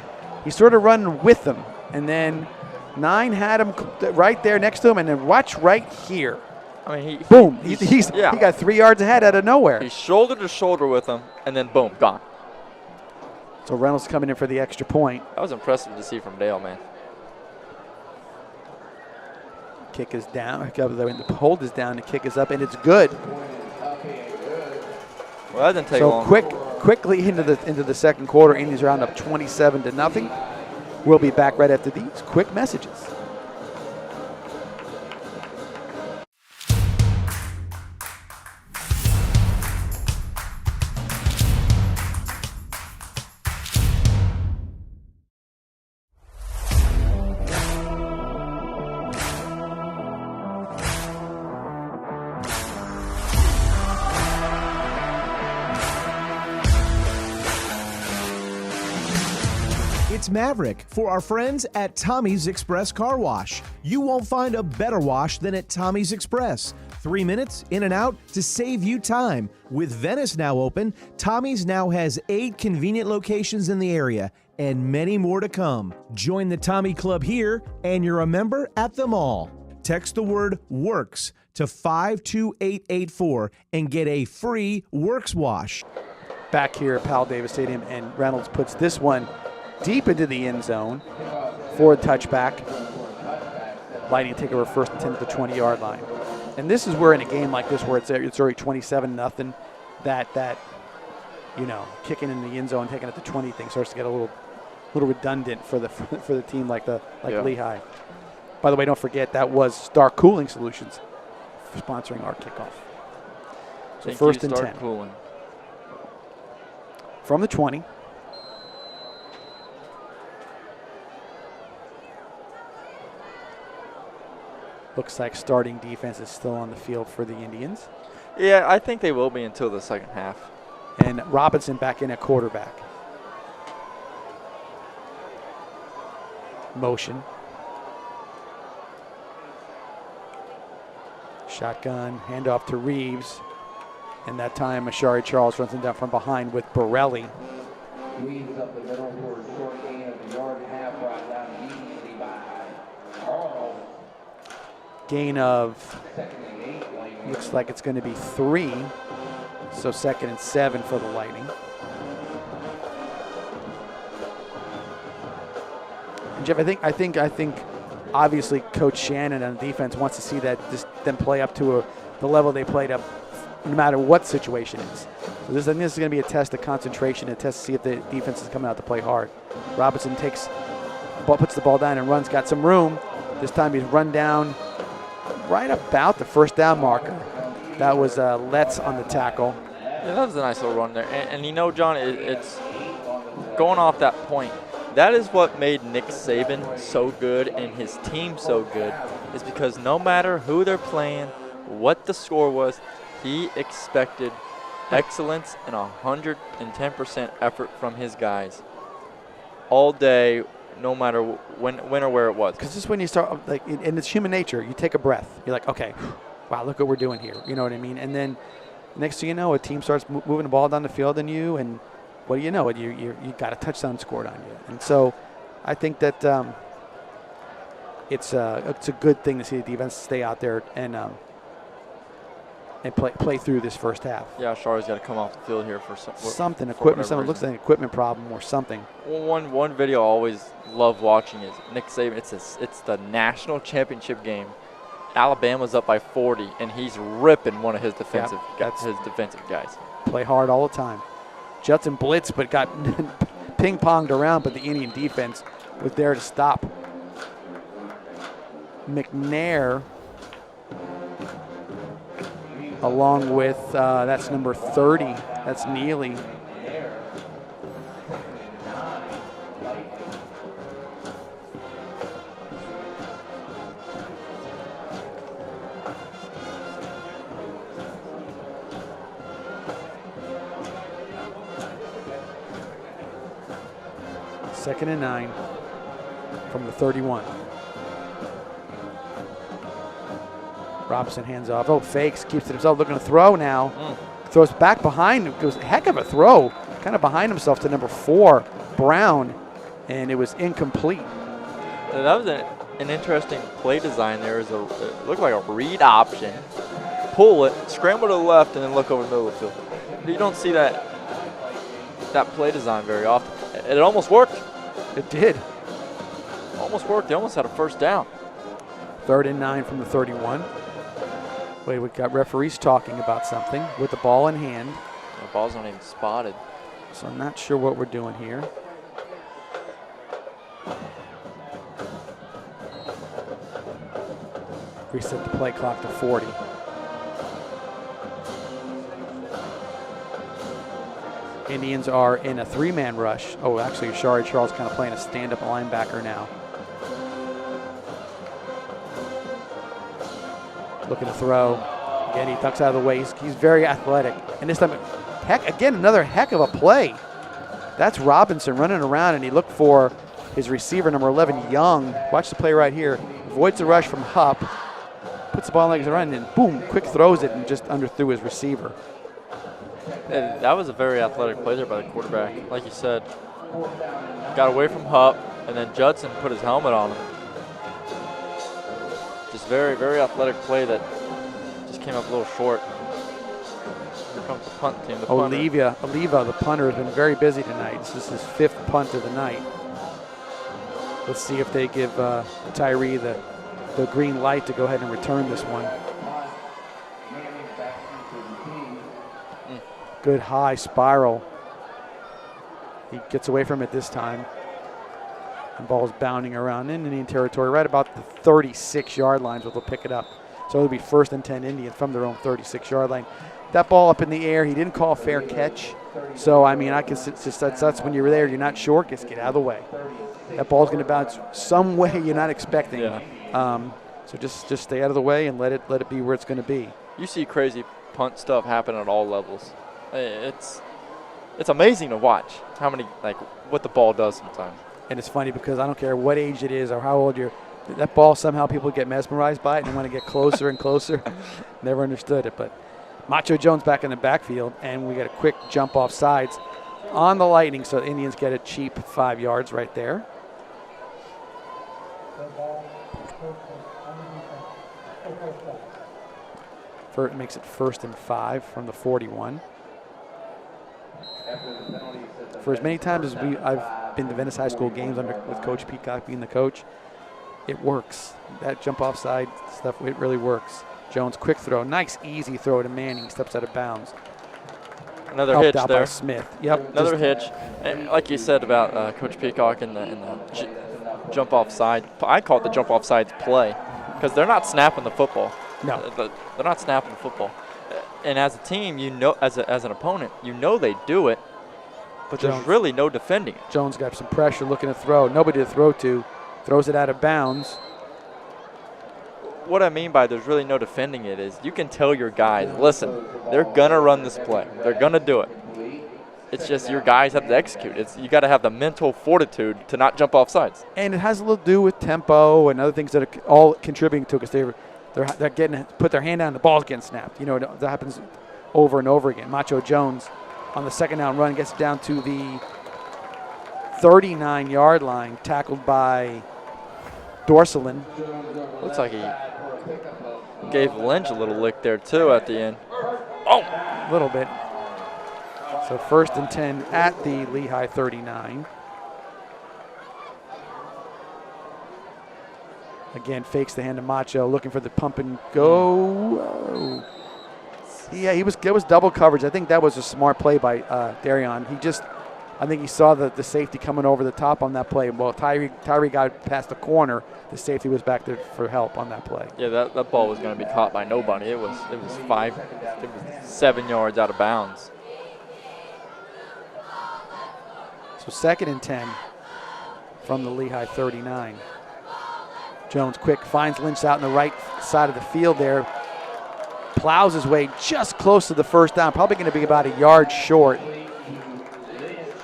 he's sort of running with them, and then 9 had him right there next to him, and then watch right here. I mean, boom! He got 3 yards ahead out of nowhere. He's shoulder to shoulder with him, and then boom, gone. So Reynolds coming in for the extra point. That was impressive to see from Dale, man. Kick is down. The hold is down. The kick is up, and it's good. Well, that didn't take long. So quickly into the second quarter, Indians round up 27-0. We'll be back right after these quick messages. It's Maverick for our friends at Tommy's Express Car Wash. You won't find a better wash than at Tommy's Express. 3 minutes in and out to save you time. With Venice now open, Tommy's now has 8 convenient locations in the area and many more to come. Join the Tommy Club here and you're a member at them all. Text the word WORKS to 52884 and get a free Works wash. Back here at Powell Davis Stadium, and Reynolds puts this one deep into the end zone for a touchback. Lightning take over 1st and 10 at the 20-yard line. And this is where in a game like this where it's already 27-0, that kicking in the end zone, taking it to 20 thing starts to get a little redundant for the team like Lehigh. By the way, don't forget that was Star Cooling Solutions. sponsoring our kickoff. So Think first you and start 10. cooling. From the 20. Looks like starting defense is still on the field for the Indians. Yeah, I think they will be until the second half. And Robinson back in at quarterback. Motion. Shotgun, handoff to Reeves. And that time, Ashari Charles runs him down from behind with Borelli. Reeves up the middle for a short gain of a yard and a half, brought down immediately by Carl. Gain of, Second and 8, Lightning. looks like it's going to be 3. So 2nd and 7 for the Lightning. And Jeff, I think obviously Coach Shannon on defense wants to see that them play up to the level they played up, no matter what situation is. So I think this is going to be a test of concentration, a test to see if the defense is coming out to play hard. Robinson puts the ball down and runs, got some room. This time he's run down right about the first down marker. That was Letts on the tackle. Yeah, that was a nice little run there. And you know, John, it's going off that point. That is what made Nick Saban so good and his team so good, is because no matter who they're playing, what the score was, he expected excellence and 110% effort from his guys all day, no matter when or where it was. Because just when you start, like, and it's human nature, you take a breath. You're like, okay, wow, look what we're doing here. You know what I mean? And then next thing you know, a team starts moving the ball down the field on you, and what do you know? You got a touchdown scored on you. And so I think that it's a good thing to see the defense stay out there and play through this first half. Yeah, Charlie's got to come off the field here for something, equipment. Something looks like an equipment problem or something. One video I always love watching is Nick Saban. It's the national championship game. Alabama's up by 40, and he's ripping one of his defensive guys. Play hard all the time. Judson blitz, but got ping-ponged around, but the Indian defense was there to stop. McNair, along with, that's number 30, that's Neely. Second and 9 from the 31. Robinson hands off. Oh, fakes, keeps it himself, looking to throw now. Throws back behind. It was a heck of a throw. Kind of behind himself to number 4, Brown, and it was incomplete. That was an interesting play design there. It looked like a read option. Pull it, scramble to the left, and then look over the middle of the field. But you don't see that play design very often. It almost worked. It did. Almost worked. They almost had a first down. 3rd and 9 from the 31. Wait, we've got referees talking about something with the ball in hand. The ball's not even spotted. So I'm not sure what we're doing here. Reset the play clock to 40. Indians are in a 3-man rush. Oh, actually, Ashari Charles kind of playing a stand-up linebacker now. Looking to throw. Again, he ducks out of the way. He's very athletic. And this time, another heck of a play. That's Robinson running around, and he looked for his receiver, number 11, Young. Watch the play right here. Avoids the rush from Hupp. Puts the ball in legs around, and boom, quick throws it and just underthrew his receiver. And that was a very athletic play there by the quarterback. Like you said, got away from Hupp, and then Judson put his helmet on him. Just very, very athletic play that just came up a little short. Here comes the punt team. Oliva, the punter, has been very busy tonight. This is his 5th punt of the night. Let's see if they give Tyree the green light to go ahead and return this one. Good high spiral. He gets away from it this time. The ball's bounding around in Indian territory, right about the 36-yard line, but they'll pick it up. So it'll be 1st and 10 Indians from their own 36-yard line. That ball up in the air, he didn't call a fair catch. So, I mean, that's when you're there, you're not sure, just get out of the way. That ball's going to bounce some way you're not expecting. Yeah. So just stay out of the way and let it be where it's going to be. You see crazy punt stuff happen at all levels. It's amazing to watch what the ball does sometimes. And it's funny because I don't care what age it is or how old you're, that ball somehow people get mesmerized by it and they want to get closer and closer. Never understood it, but Macho Jones back in the backfield, and we got a quick jump off sides on the Lightning, so the Indians get a cheap 5 yards right there. It makes it 1st and 5 from the 41. For as many times as I've been to Venice High School games with Coach Peacock being the coach, it works. That jump off side stuff, it really works. Jones, quick throw, nice easy throw to Manning, steps out of bounds. Another Helped hitch out there. By Smith. Yep. Another hitch. And like you said about Coach Peacock and the jump off side, I call it the jump off sides play because they're not snapping the football. No. They're not snapping the football. And as a team, you know, as an opponent, you know they do it, but there's really no defending it. Jones got some pressure looking to throw. Nobody to throw to. Throws it out of bounds. What I mean by there's really no defending it is you can tell your guys, listen, they're going to run this play. They're going to do it. It's just your guys have to execute. You got to have the mental fortitude to not jump off sides. And it has a little to do with tempo and other things that are all contributing to it because they're getting put their hand down, the ball's getting snapped. You know, that happens over and over again. Macho Jones on the 2nd down run gets down to the 39-yard line, tackled by Dorselin. Looks like he gave Lynch a little lick there, too, at the end. Oh! A little bit. So 1st and 10 at the Lehigh 39. Again, fakes the hand to Macho, looking for the pump and go. Whoa. Yeah, it was double coverage. I think that was a smart play by Darion. I think he saw the safety coming over the top on that play. Well, Tyree got past the corner. The safety was back there for help on that play. Yeah, that ball was going to be caught by nobody. It was 7 yards out of bounds. So 2nd and 10 from the Lehigh 39. Jones quick finds Lynch out on the right side of the field there. Plows his way just close to the 1st down. Probably going to be about a yard short.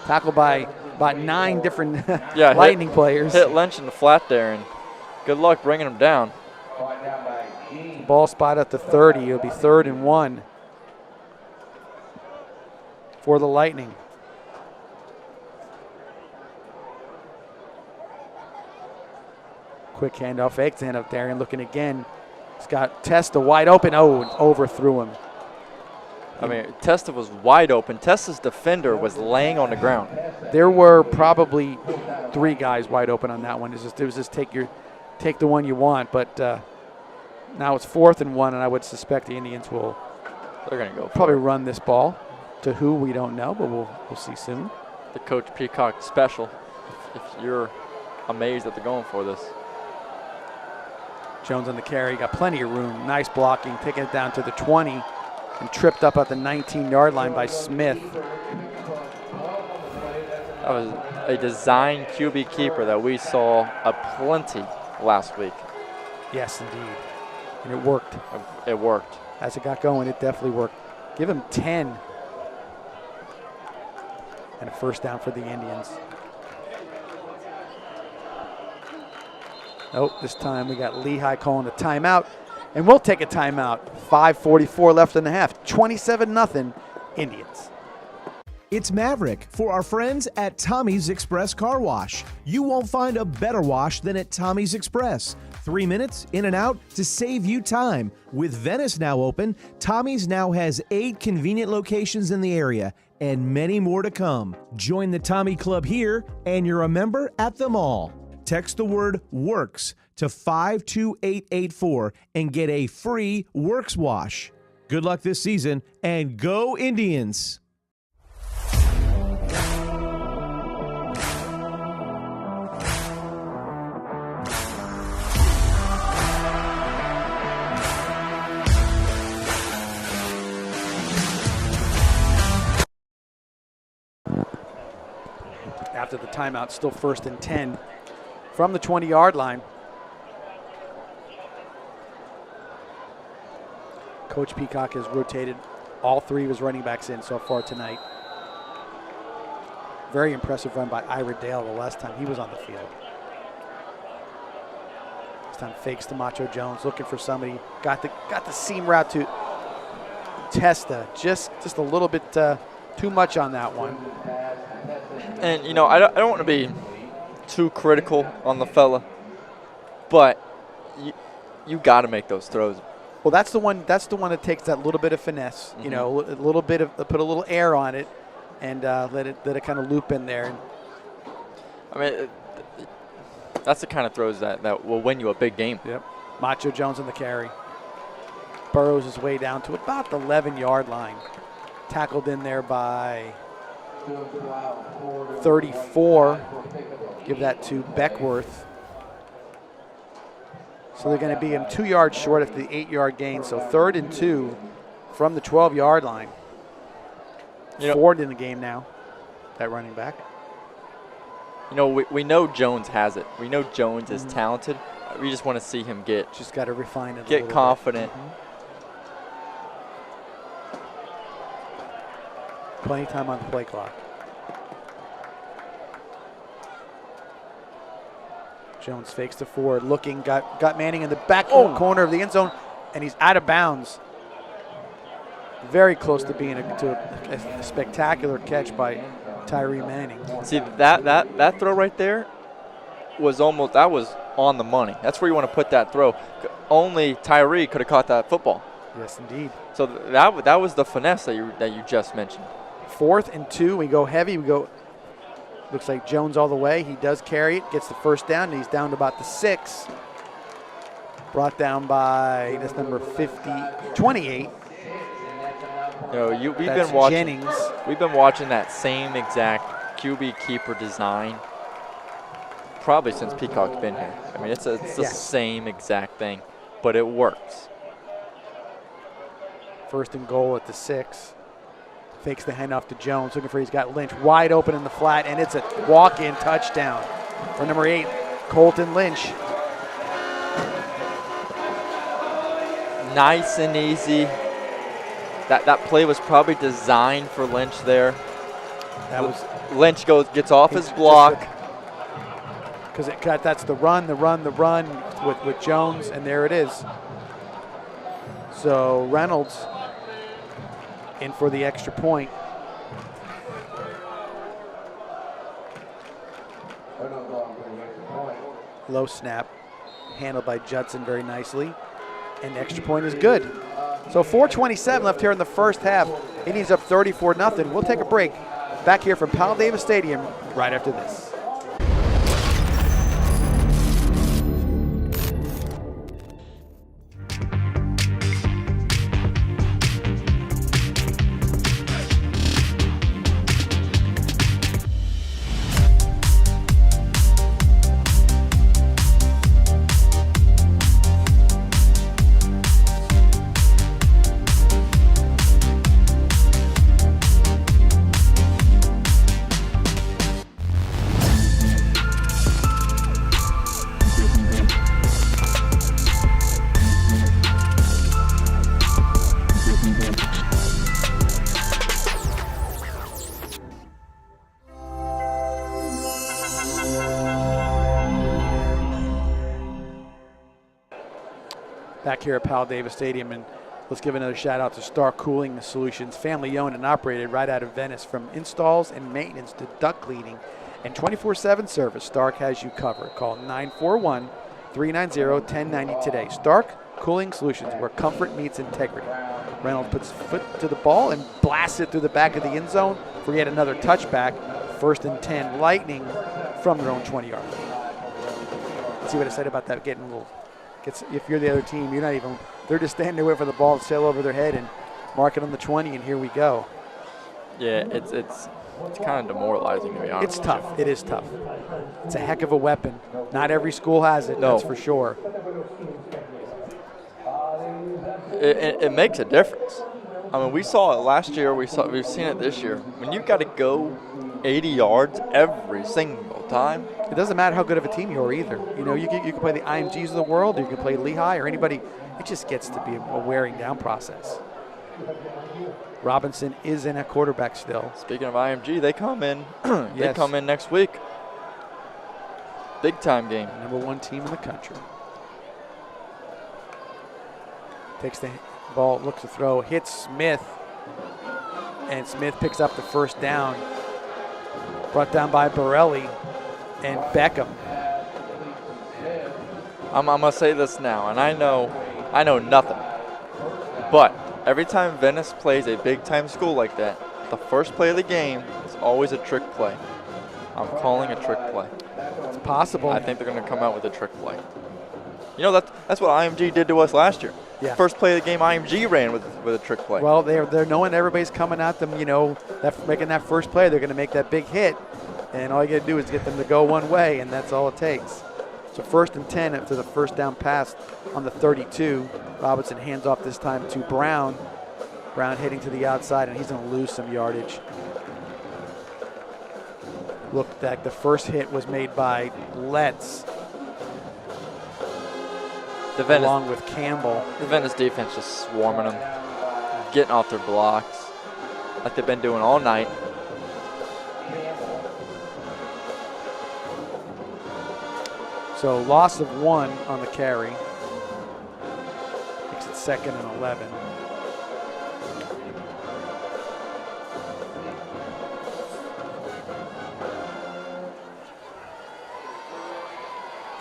Tackled by about 9 different Lightning players. Hit Lynch in the flat there, and good luck bringing him down. Ball spot at the 30. It'll be 3rd and 1 for the Lightning. Quick handoff, fakes the handoff. Darian looking again. He's got Testa wide open. Oh, overthrew him. I mean, Testa was wide open. Testa's defender was laying on the ground. There were probably 3 guys wide open on that one. It was just take the one you want. But now it's 4th and 1, and I would suspect the Indians will. They're going to go probably run this ball to who we don't know, but we'll see soon. The Coach Peacock special. If you're amazed that they're going for this. Jones on the carry, got plenty of room. Nice blocking, taking it down to the 20 and tripped up at the 19-yard line by Smith. That was a design QB keeper that we saw aplenty last week. Yes, indeed. And it worked. It worked. As it got going, it definitely worked. Give him 10. And a 1st down for the Indians. Nope, this time we got Lehigh calling a timeout. And we'll take a timeout. 5:44 left in the half. 27-0 Indians. It's Maverick for our friends at Tommy's Express Car Wash. You won't find a better wash than at Tommy's Express. 3 minutes in and out to save you time. With Venice now open, Tommy's now has 8 convenient locations in the area and many more to come. Join the Tommy Club here and you're a member at them all. Text the word WORKS to 52884 and get a free Works wash. Good luck this season and go Indians! after the timeout. Still 1st and 10 from the 20-yard line. Coach Peacock has rotated all 3 of his running backs in so far tonight. Very impressive run by Ira Dale the last time he was on the field. This time fakes to Macho Jones, looking for somebody. Got the seam route to Testa. Just a little bit too much on that one. And, you know, I don't want to be too critical on the fella, but you got to make those throws. Well, that's the one that takes that little bit of finesse, you know, a little bit of put a little air on it, and let it kind of loop in there. I mean, that's the kind of throws that will win you a big game. Yep. Macho Jones on the carry. Burrows his way down to about the 11-yard line. Tackled in there by 34. Give that to Beckworth. So they're going to be him 2 yards short of the 8-yard gain. So 3rd and 2 from the 12-yard line. Ford in the game now, that running back. You know, we know Jones has it. We know Jones is talented. We just want to see him just got to refine it. Get confident. Plenty of time on the play clock. Jones fakes to Ford, looking, got Manning in the back corner of the end zone, and he's out of bounds. Very close to being a spectacular catch by Tyree Manning. See, that throw right there was on the money. That's where you want to put that throw. Only Tyree could have caught that football. Yes, indeed. So that was the finesse that you just mentioned. 4th and 2, we go heavy. We go. Looks like Jones all the way. He does carry it, gets the first down, and he's down to about the 6. Brought down by this number 28. You know, we've That's been watching Jennings. We've been watching that same exact QB keeper design probably since Peacock's been here. I mean, it's the same exact thing, but it works. 1st and goal at the 6. Fakes the handoff to Jones, looking for, he's got Lynch wide open in the flat, and it's a walk-in touchdown for number 8, Colton Lynch. Nice and easy. That play was probably designed for Lynch there. Lynch gets off his block. Because that's the run with Jones, and there it is. So Reynolds in for the extra point. Low snap, handled by Judson very nicely, and the extra point is good. So 4:27 left here in the first half. Indians up 34-0. We'll take a break. Back here from Powell Davis Stadium right after this. Back here at Powell Davis Stadium, and let's give another shout out to Star Cooling Solutions, family owned and operated right out of Venice. From installs and maintenance to duct cleaning and 24/7 service, Stark has you covered. Call 941-390-1090 today. Stark Cooling Solutions, where comfort meets integrity. Reynolds puts his foot to the ball and blasts it through the back of the end zone for yet another touchback. 1st and 10, Lightning from their own 20-yard line. Let's see what I said about that getting a little. If you're the other team, they're just standing there waiting for the ball to sail over their head and mark it on the 20, and here we go. Yeah, it's kind of demoralizing, to be honest. It's tough. It is tough. It's a heck of a weapon. Not every school has it, that's for sure. It makes a difference. I mean, we saw it last year. We've seen it this year. When you've got to go 80 yards every single time. It doesn't matter how good of a team you are either. You know, you can play the IMGs of the world, or you can play Lehigh or anybody. It just gets to be a wearing down process. Robinson is in at quarterback still. Speaking of IMG, they come in. They Yes. come in next week. Big time game. Number 1 team in the country. Takes the ball, looks to throw, hits Smith, and Smith picks up the first down. Brought down by Borelli and Beckham. I'm gonna say this now, and I know nothing, but every time Venice plays a big time school like that, the first play of the game is always a trick play. I'm calling a trick play. It's possible. I think they're gonna come out with a trick play. You know, that's what IMG did to us last year. Yeah. First play of the game, IMG ran with a trick play. Well, they're knowing everybody's coming at them, you know, making that first play, they're going to make that big hit, and all you got to do is get them to go one way, and that's all it takes. So 1st and 10 after the first down pass on the 32. Robinson hands off this time to Brown. Brown hitting to the outside, and he's going to lose some yardage. Looked like the first hit was made by Letts, along with Campbell. The Venice defense just swarming them, getting off their blocks like they've been doing all night. So loss of 1 on the carry. Makes it 2nd and 11.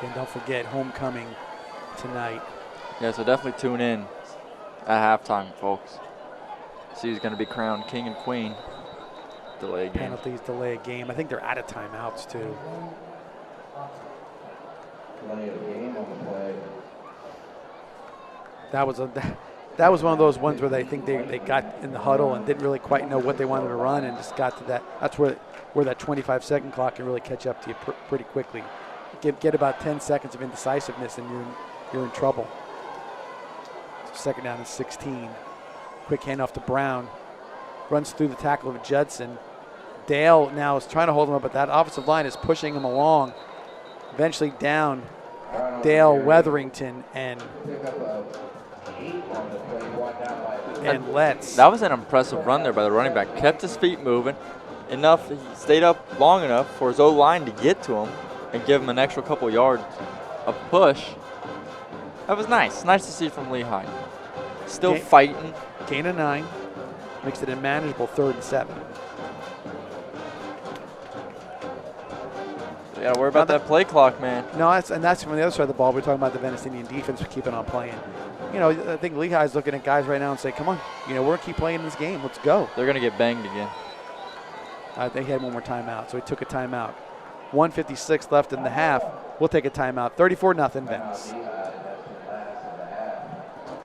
And don't forget homecoming tonight. Yeah, so definitely tune in at halftime, folks. See who's going to be crowned king and queen. Delay a game. Penalties delay a game. I think they're out of timeouts too. Delay of the game on the play. That was one of those ones where they think they got in the huddle and didn't really quite know what they wanted to run and just got to that. That's where that 25-second clock can really catch up to you pretty quickly. Get about 10 seconds of indecisiveness and you're in trouble. So 2nd down and 16. Quick handoff to Brown. Runs through the tackle of Judson. Dale now is trying to hold him up, but that offensive line is pushing him along. Eventually down Dale Weatherington and Letts. That was an impressive run there by the running back. Kept his feet moving enough. He stayed up long enough for his O-line to get to him and give him an extra couple yards of push. That was nice. Nice to see from Lehigh. Still fighting. Gain of 9. Makes it a manageable 3rd and 7. You gotta worry about that play clock, man. No, that's from the other side of the ball. We're talking about the Venice Indian defense keeping on playing. You know, I think Lehigh's looking at guys right now and say, come on, you know, we're going to keep playing this game. Let's go. They're going to get banged again. They had one more timeout, so he took a timeout. 1:56 left in the half. We'll take a timeout. 34-0 Venice.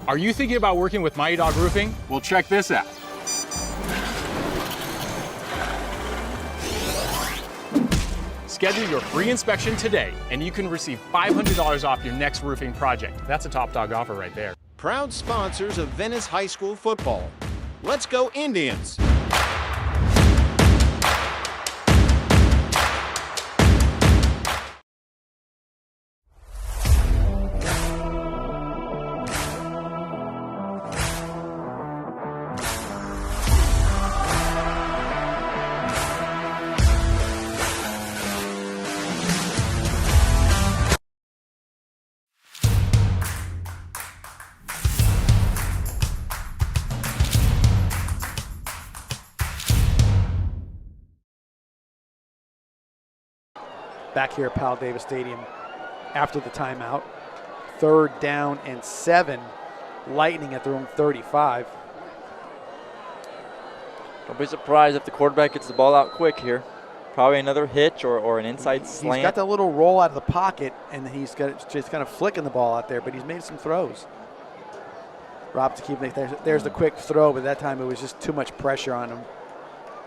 Are you thinking about working with Mighty Dog Roofing? Well, check this out. Schedule your free inspection today, and you can receive $500 off your next roofing project. That's a top dog offer right there. Proud sponsors of Venice High School football. Let's go Indians! Back here at Powell Davis Stadium after the timeout. 3rd down and 7. Lightning at their own 35. Don't be surprised if the quarterback gets the ball out quick here. Probably another hitch or an inside slant. He's got that little roll out of the pocket, and he's got just kind of flicking the ball out there, but he's made some throws. Rob to keep there's the quick throw, but that time it was just too much pressure on him.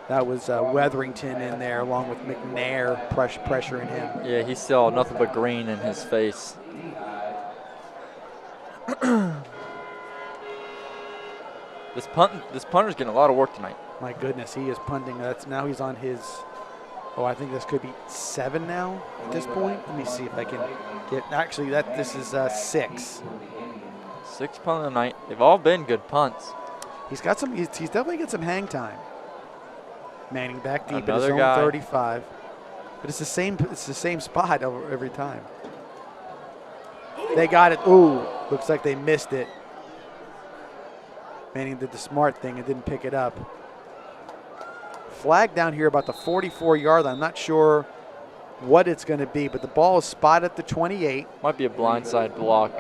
That was Weatherington in there, along with McNair pressuring him. Yeah, he saw nothing but green in his face. This punter's getting a lot of work tonight. My goodness, he is punting. Now he's on his Oh, I think this could be 7 now at this point. Let me see if I can get. Actually, this is 6. 6 punt of the night. They've all been good punts. He's got some. He's definitely got some hang time. Manning back deep at his Another own guy. 35, but it's the same. It's the same spot every time. They got it. Ooh, looks like they missed it. Manning did the smart thing and didn't pick it up. Flag down here about the 44-yard line. I'm not sure what it's going to be, but the ball is spotted at the 28. Might be a blindside block.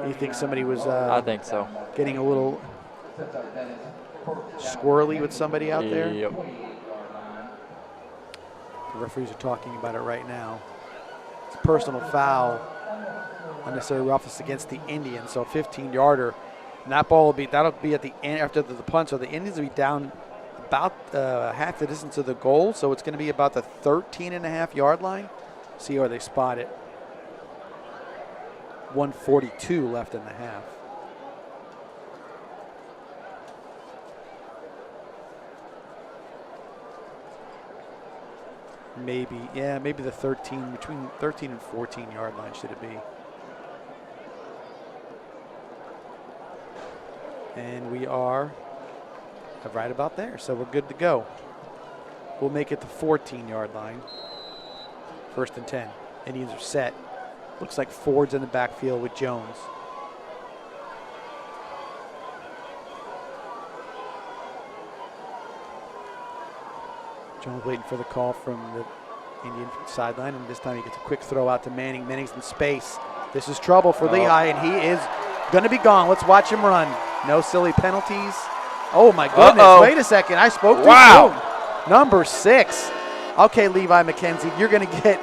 You think somebody was I think so. getting a little squirrely with somebody out there? Yep. The referees are talking about it right now. It's a personal foul, unnecessary roughness against the Indians, so a 15-yarder. And that ball that'll be at the end after the punt, so the Indians will be down about half the distance of the goal, so it's going to be about the 13.5-yard line. See where they spot it. 1:42 left in the half. Maybe the 13, between 13 and 14-yard line should it be. And we are right about there, so we're good to go. We'll make it the 14-yard line. 1st and 10. Indians are set. Looks like Ford's in the backfield with Jones. Jones waiting for the call from the Indian sideline, and this time he gets a quick throw out to Manning. Manning's in space. This is trouble for Lehigh, and he is going to be gone. Let's watch him run. No silly penalties. Oh, my goodness. Wait a second. I spoke too soon. Number 6. Okay, Levi McKenzie, you're going to get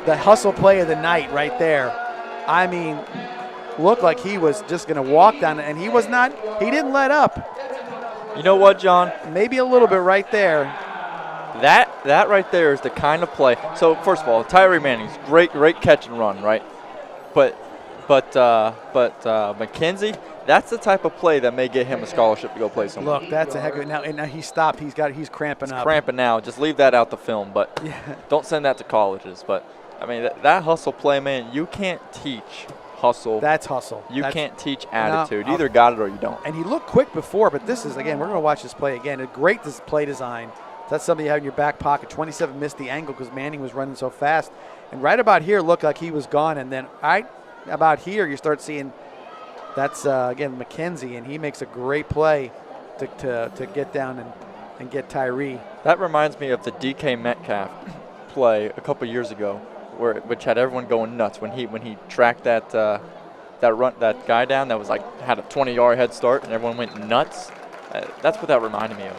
the hustle play of the night right there. I mean, looked like he was just going to walk down, and he was not. He didn't let up. You know what, John? Maybe a little bit right there. That right there is the kind of play. So first of all, Tyree Manning's great catch and run, right? But McKenzie, that's the type of play that may get him a scholarship to go play somewhere. Look, that's a heck of it. Now he stopped. He's cramping up. Cramping now. Just leave that out the film, but don't send that to colleges. But I mean, that hustle play, man, you can't teach hustle. That's hustle. You can't teach attitude. You either got it or you don't. And he looked quick before, but this is, again, we're going to watch this play again. A great play design. That's something you have in your back pocket. 27 missed the angle because Manning was running so fast. And right about here looked like he was gone. And then right about here you start seeing that's, again, McKenzie, and he makes a great play to get down and get Tyree. That reminds me of the DK Metcalf play a couple years ago, which had everyone going nuts when he tracked that guy down that was like had a 20-yard head start and everyone went nuts. That's what that reminded me of.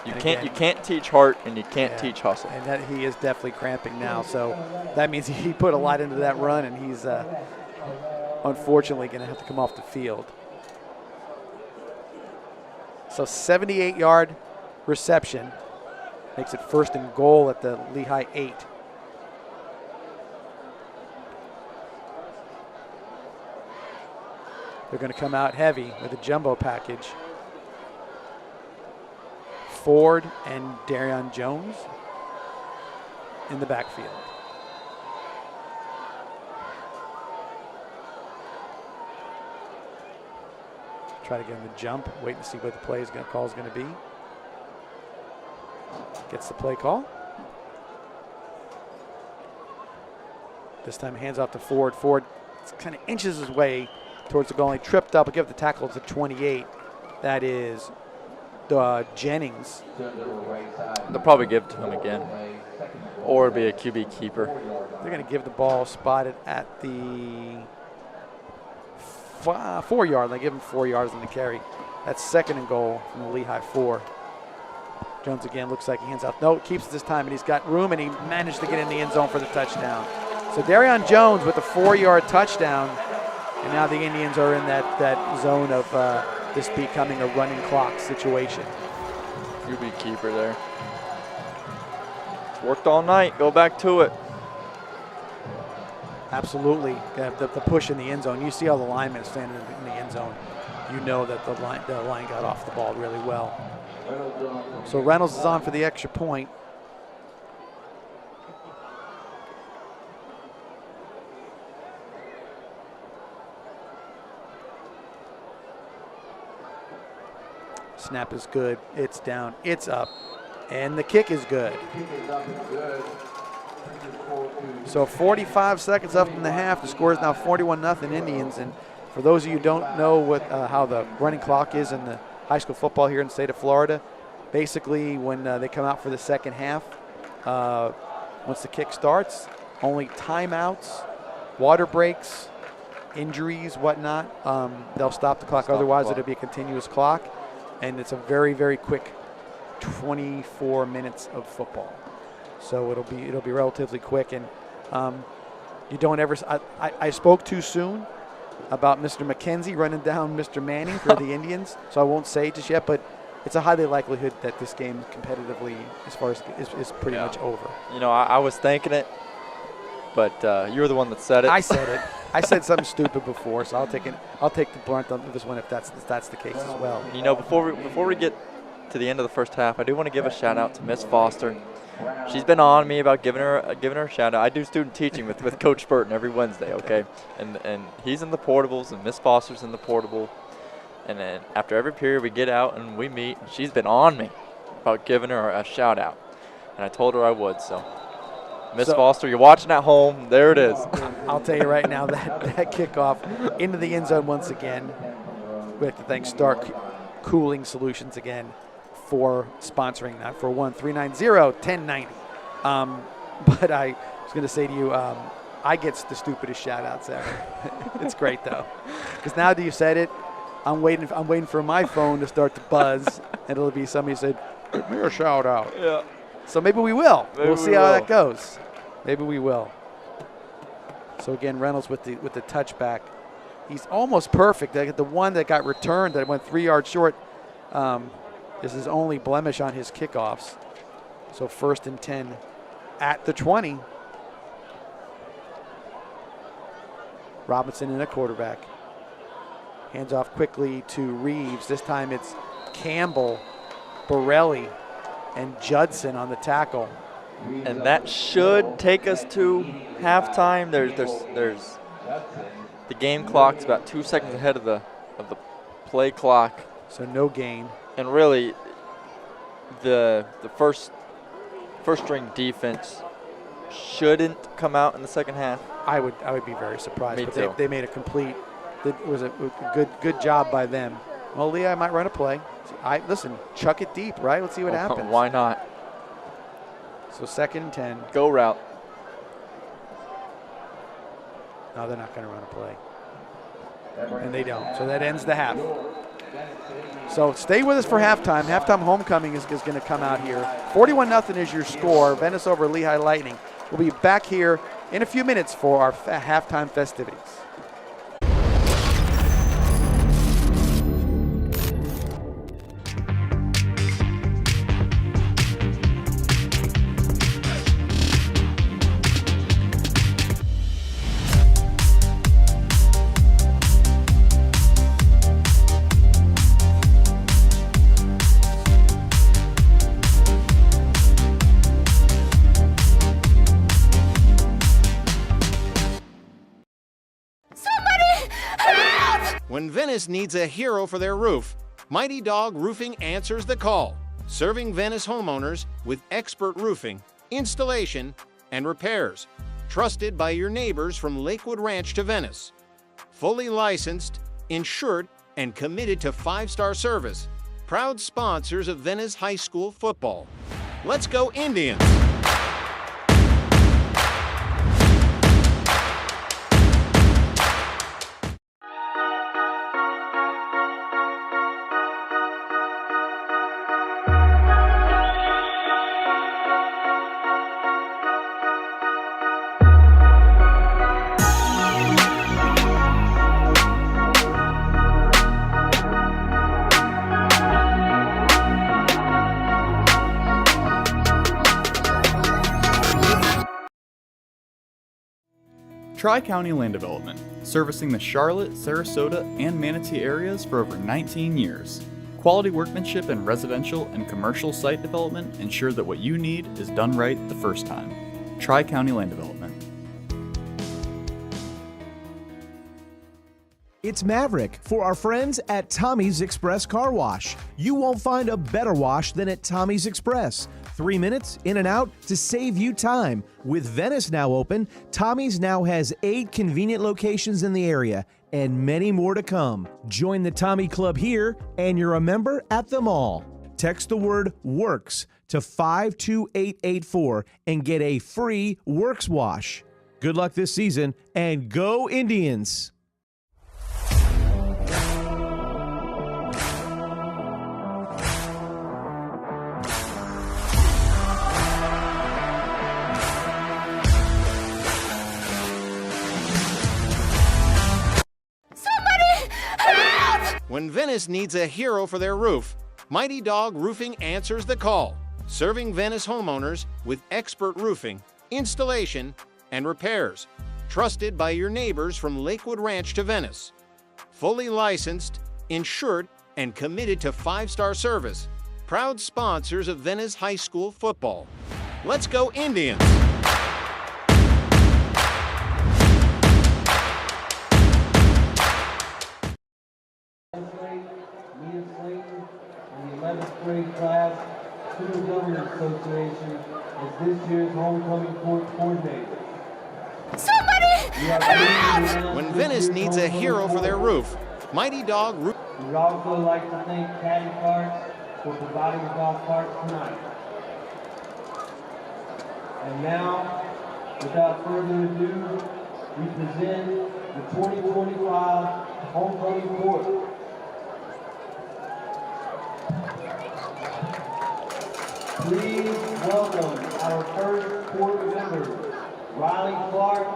You can't teach heart and you can't teach hustle. And that he is definitely cramping now, so that means he put a lot into that run, and he's unfortunately going to have to come off the field. So 78-yard reception makes it 1st and goal at the Lehigh 8. They're going to come out heavy with a jumbo package. Ford and Darian Jones in the backfield. Try to get him to jump, wait and see what the call is going to be. Gets the play call. This time hands off to Ford. Ford kind of inches his way towards the goal. He tripped up. He'll give the tackle to 28. That is Jennings. They'll probably give it to him again. Or it'll be a QB keeper. They're going to give the ball spotted at the 4-yard. They give him 4 yards on the carry. That's 2nd and goal from the Lehigh 4. Jones again looks like he hands off. No, keeps it this time, and he's got room, and he managed to get in the end zone for the touchdown. So Darian Jones with a 4-yard touchdown, and now the Indians are in that zone of this becoming a running clock situation. QB keeper there. It's worked all night. Go back to it. Absolutely. The push in the end zone. You see how the linemen standing in the end zone. You know that the line got off the ball really well. So Reynolds is on for the extra point. Snap is good. It's down. It's up. And the kick is good. So 45 seconds left in the half. The score is now 41-0 Indians. And for those of you who don't know what how the running clock is in the high school football here in the state of Florida, basically when they come out for the second half, once the kick starts, only timeouts, water breaks, injuries, whatnot, they'll stop the clock. Otherwise, it'll be a continuous clock. And it's a very, very quick 24 minutes of football. So it'll be relatively quick. And you don't ever. I spoke too soon about Mr. McKenzie running down Mr. Manning for the Indians, so I won't say just yet. But it's a highly likelihood that this game competitively, as far as is pretty much over. You know, I was thinking it, but you're the one that said it. I said it. I said something stupid before, so I'll take the brunt of this one if that's the case as well. You know, before we get to the end of the first half, I do want to give a shout out to Miss Foster. She's been on me about giving her a shout out. I do student teaching with Coach Burton every Wednesday, okay? And he's in the portables and Miss Foster's in the portable. And then after every period we get out and we meet, she's been on me about giving her a shout out. And I told her I would, so Miss Foster, you're watching at home. There it is. I'll tell you right now that kickoff into the end zone once again. We have to thank Stark Cooling Solutions again for sponsoring that for 1390-1090. But I was going to say to you, I get the stupidest shout outs ever. It's great though, because now that you said it, I'm waiting for my phone to start to buzz, and it'll be somebody said, "Give me a shout out." Yeah. So maybe we will. We'll see how that goes. Maybe we will. So again, Reynolds with the touchback. He's almost perfect. The one that got returned that went 3 yards short is his only blemish on his kickoffs. So 1st and 10 at the 20. Robinson in a quarterback. Hands off quickly to Reeves. This time it's Campbell, Borelli, and Judson on the tackle. And that should take us to halftime. There's the game clock's about 2 seconds ahead of the play clock. So no gain. And really, the first string defense shouldn't come out in the second half. I would be very surprised. Me but too. They made a complete. It was a good job by them. Well, Lehigh might run a play. Listen, chuck it deep, right? Let's see what happens. Why not? So 2nd and 10. Go route. No, they're not going to run a play. And they don't. So that ends the half. So stay with us for halftime. Halftime homecoming is going to come out here. 41-0 is your score. Venice over Lehigh Lightning. We'll be back here in a few minutes for our halftime festivities. When Venice needs a hero for their roof, Mighty Dog Roofing answers the call, serving Venice homeowners with expert roofing, installation, and repairs. Trusted by your neighbors from Lakewood Ranch to Venice. Fully licensed, insured, and committed to 5-star service. Proud sponsors of Venice High School football. Let's go Indians! Tri-County Land Development, servicing the Charlotte, Sarasota, and Manatee areas for over 19 years. Quality workmanship in residential and commercial site development ensure that what you need is done right the first time. Tri-County Land Development. It's Maverick for our friends at Tommy's Express Car Wash. You won't find a better wash than at Tommy's Express. 3 minutes in and out to save you time. With Venice now open, Tommy's now has 8 convenient locations in the area and many more to come. Join the Tommy Club here and you're a member at them all. Text the word WORKS to 52884 and get a free Works wash. Good luck this season and go Indians! When Venice needs a hero for their roof, Mighty Dog Roofing answers the call, serving Venice homeowners with expert roofing, installation, and repairs. Trusted by your neighbors from Lakewood Ranch to Venice. Fully licensed, insured, and committed to 5-star service. Proud sponsors of Venice High School football. Let's go Indians! Mia Slayton and the 11th grade class Student Government Association as this year's homecoming coordinator. When Venice needs a hero for their roof, Mighty Dog Roof. We would also like to thank Caddy Carts for providing the golf carts tonight. And now, without further ado, we present the 2025 homecoming court. Please welcome our first court members, Riley Clark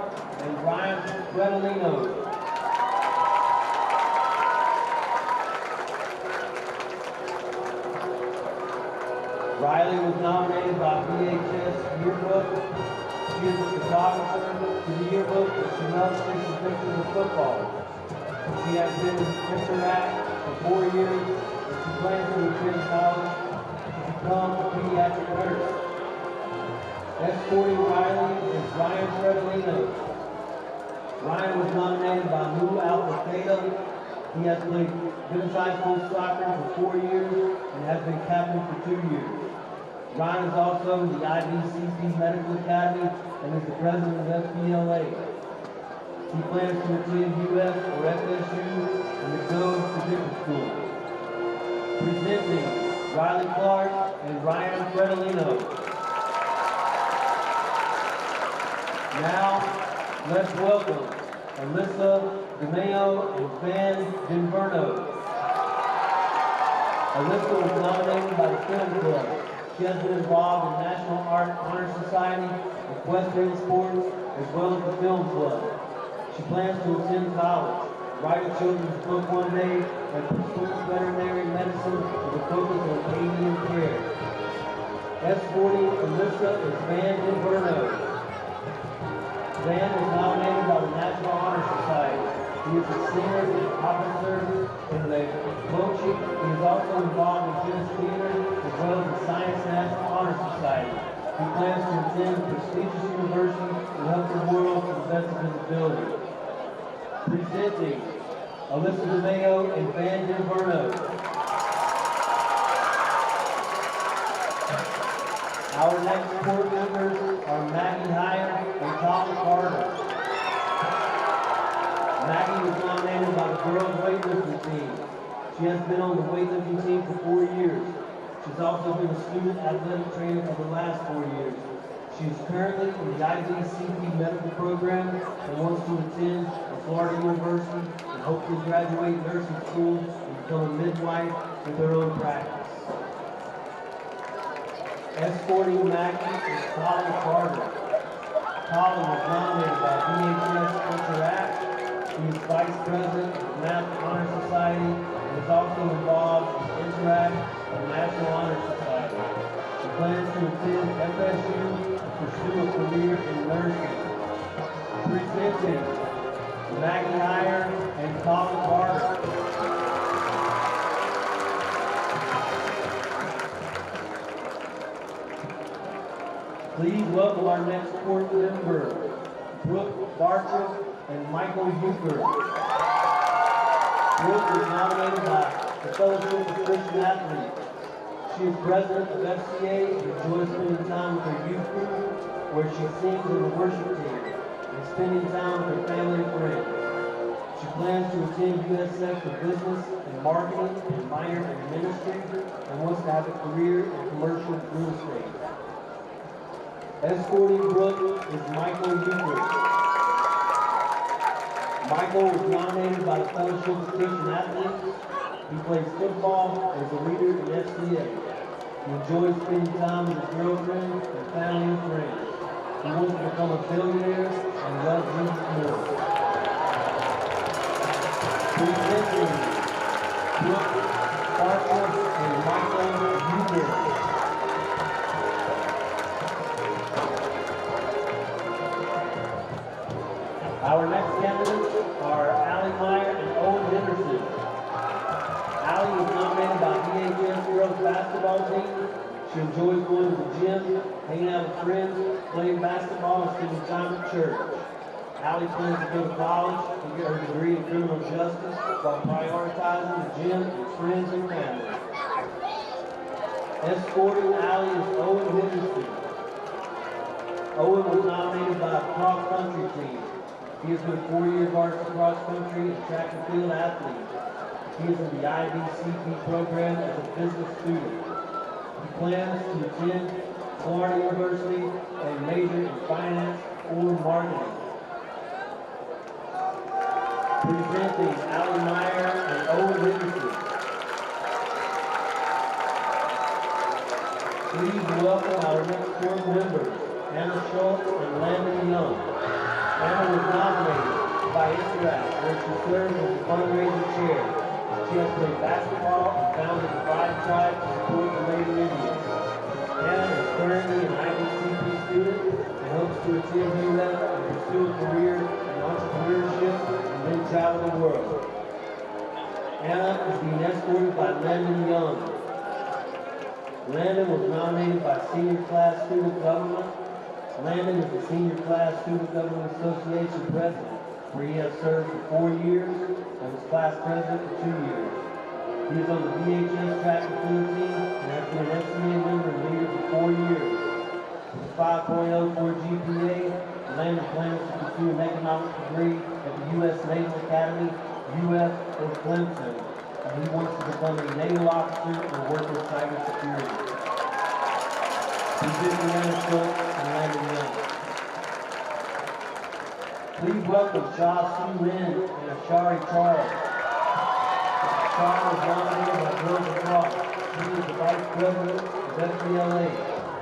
and Ryan Redolino. Riley was nominated by VHS Yearbook. She is a photographer to the yearbook, but she loves taking pictures of football. She has been in Interact for 4 years, and she plans to attend college to become a pediatric nurse. Escorting Riley is Ryan Trevelino. Ryan was nominated by Lou Alfredo. He has played Venice High School soccer for 4 years and has been captain for 2 years. Ryan is also in the IBCP Medical Academy and is the president of FBLA. He plans to attend US or FSU and to go to different schools. Presenting Riley Clark and Ryan Fredolino. Now, let's welcome Alyssa DeMeo and Van Dinverno. Alyssa was nominated by the Film Club. She has been involved in National Art Honor Society, equestrian sports, as well as the Film Club. She plans to attend college, write a children's book one day, and pursue veterinary medicine with a focus on Canadian care. Escorting Alyssa is Van Dinverno. Van was nominated by the National Honor Society. He is a singer and officer in the coaching. He is also involved in tennis theater as well as the Science National Honor Society. He plans to attend a prestigious university and help the world to the best of his ability. Presenting Alyssa DeMeo and Van Dinverno. Our next court members are Maggie Heyer and Tom Carter. Maggie was nominated by the girls weightlifting team. She has been on the weightlifting team for 4 years. She's also been a student athletic trainer for the last 4 years. She is currently in the IBCP medical program and wants to attend a Florida University and hopefully graduate nursing school and become a midwife with her own practice. Escorting Maggie is Colin Carter. Colin was nominated by VHS Interact. He is Vice President of the Math Honor Society and is also involved in Interact and National Honor Society. He plans to attend FSU to pursue a career in nursing. Presenting Maggie Heyer and Colin Carter. Please welcome our next court member, Brooke Bartram and Michael Euchre. Brooke was nominated by the Fellowship of Christian Athletes. She is president of FCA and enjoys spending time with her youth group, where she sings in the worship team, and spending time with her family and friends. She plans to attend USF for business and marketing and minor in ministry, and wants to have a career in commercial real estate. Escorting Brooke is Michael Euchre. Michael was nominated by the Fellowship of Christian Athletes. He plays football and is a leader in FCA. He enjoys spending time with his girlfriend and family and friends. He wants to become a billionaire and loves Jesus more. Presenting Brooke Bartram and Michael Euchre. Our next candidates are Allie Meyer and Owen Henderson. Allie was nominated by VHS Girls Basketball Team. She enjoys going to the gym, hanging out with friends, playing basketball, and spending time at church. Allie plans to go to college and get her degree in criminal justice while prioritizing the gym and friends and family. Escorting Allie is Owen Henderson. Owen was nominated by a cross-country team. He has been 4-year varsity cross-country and track and field athlete. He is in the IBCP program as a business student. He plans to attend Florida University and major in finance or marketing. Presenting Allie Meyer and Owen Henderson. Please welcome our next board members, Anna Schultz and Landon Young. Anna was nominated by Interact, where she serves as the fundraising chair. She has played basketball and founded the Pride Tribe to support the Lehigh Indians. Anna is currently an IBCP student and hopes to attend UF and pursue a career in entrepreneurship and then travel the world. Anna is being escorted by Landon Young. Landon was nominated by Senior Class Student Government. Landon is the Senior Class Student Government Association President, where he has served for 4 years and was class president for 2 years. He is on the VHS track and field team and has been an FCA member and leader for 4 years. With a 5.04 GPA, Landon plans to pursue an economics degree at the U.S. Naval Academy, UF, or Clemson, and he wants to become a naval officer and work in cybersecurity. Presenting Anna Schultz and Landon Young. Please welcome Sha Su Lin and Ashari Charles. Sha was nominated by Girls Across. She is the Vice President of FBLA,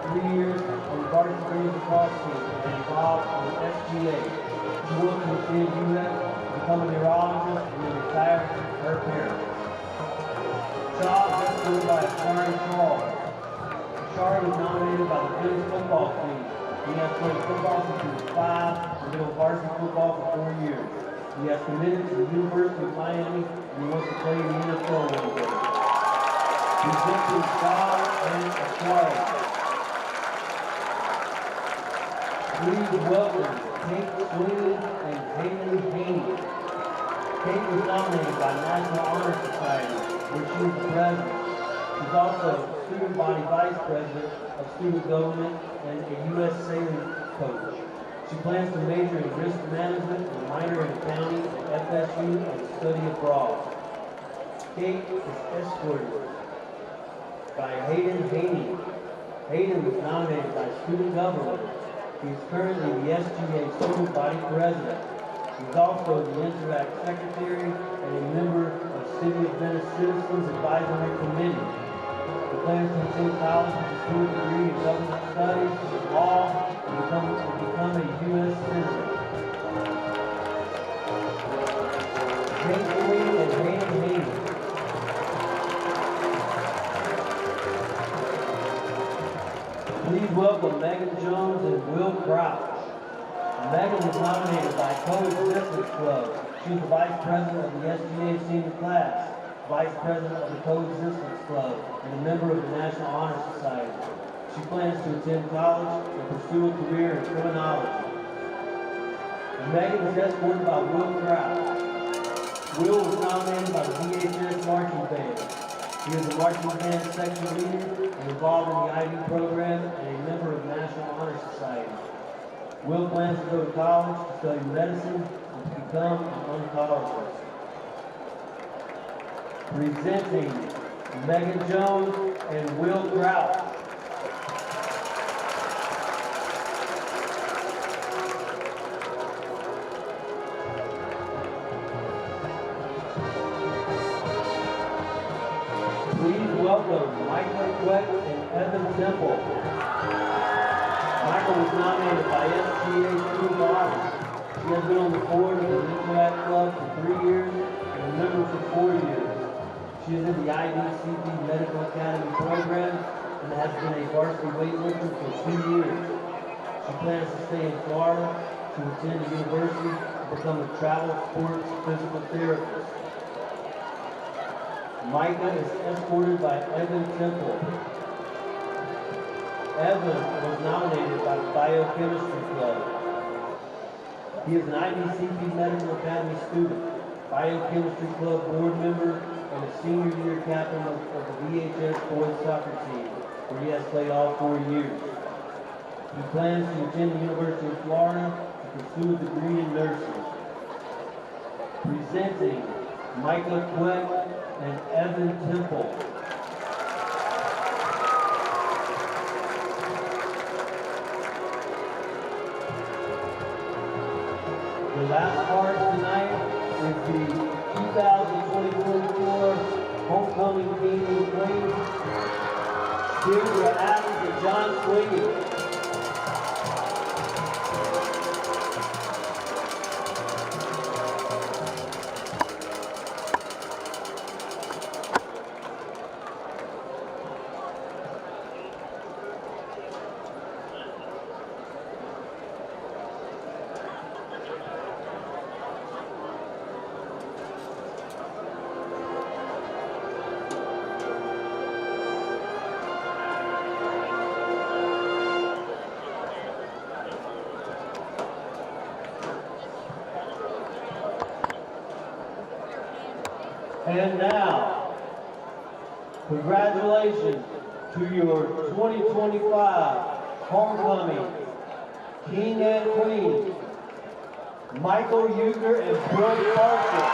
3 years on the Varsity Girls Across team and involved on the SGA. She wants to attend UF, become a neurologist, and then retire from her parents. Sha is escorted by Ashari Charles. Ashari was nominated by the Venice football team. He has played football since he was 5 and been on varsity football for 4 years. He has committed to the University of Miami and he wants to play in the NFL one day. Presenting Shaw and Ashari. Please welcome Kate Sweeney and Haley Haney. Kate was nominated by National Honor Society, where she was the president. She's also student body vice president of student government and a U.S. sailing coach. She plans to major in risk management and minor in accounting at FSU and study abroad. Kate is escorted by Hayden Haney. Hayden was nominated by student government. He is currently the SGA student body president. He's also the Interact secretary and a member of City of Venice Citizens Advisory Committee. He plans to attend college with a student degree in government studies, law, and become a U.S. citizen. Kate Sweeney and Hayden Haney. Please welcome Megan Jones and Will Crouch. Megan was nominated by Coexistence Club. She is the vice president of the SGA senior class, vice president of the Coexistence Club, and a member of the National Honor Society. She plans to attend college and pursue a career in criminology. Megan is escorted by Will Kraut. Will was nominated by the VHS Marching Band. He is a marching band section leader and involved in the IB program and a member of National Honor Society. Will plans to go to college to study medicine and to become an oncologist. Presenting Megan Jones and Will Kraut. Welcome Michael Queck and Evan Temple. Michael was nominated by SGA School Body. She has been on the board of the Interact Club for 3 years and a member for 4 years. She is in the IDCP Medical Academy program and has been a varsity weightlifter for 2 years. She plans to stay in Florida to attend the university and become a travel sports physical therapist. Micah is escorted by Evan Temple. Evan was nominated by the Biochemistry Club. He is an IDCP Medical Academy student, Biochemistry Club board member, and a senior year captain of the VHS boys soccer team, where he has played all 4 years. He plans to attend the University of Florida to pursue a degree in nursing. Presenting Micah Queck and Evan Temple. The last part tonight is the 2024 Homecoming Team in Queens. Here we are asking John Sweeney. And now, congratulations to your 2025 homecoming King and Queen, Michael Euchre and Brooke Parker.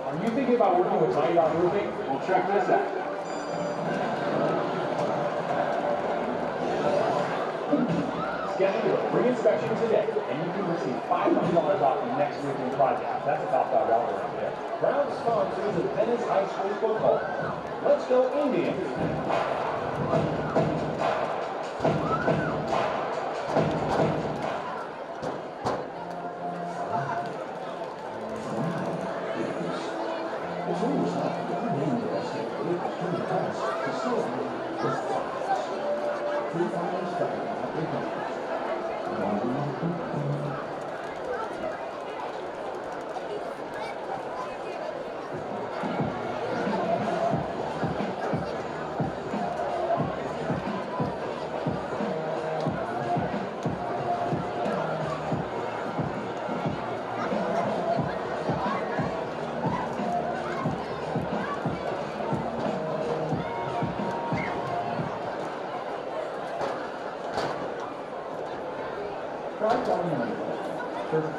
Are you thinking about working with Mighty Dog Roofing? Well, check this out. Schedule your free inspection today, and you can receive $500 off your next roofing project. That's a top dog offer right there. Proud sponsors of Venice High School football. Let's go Indians!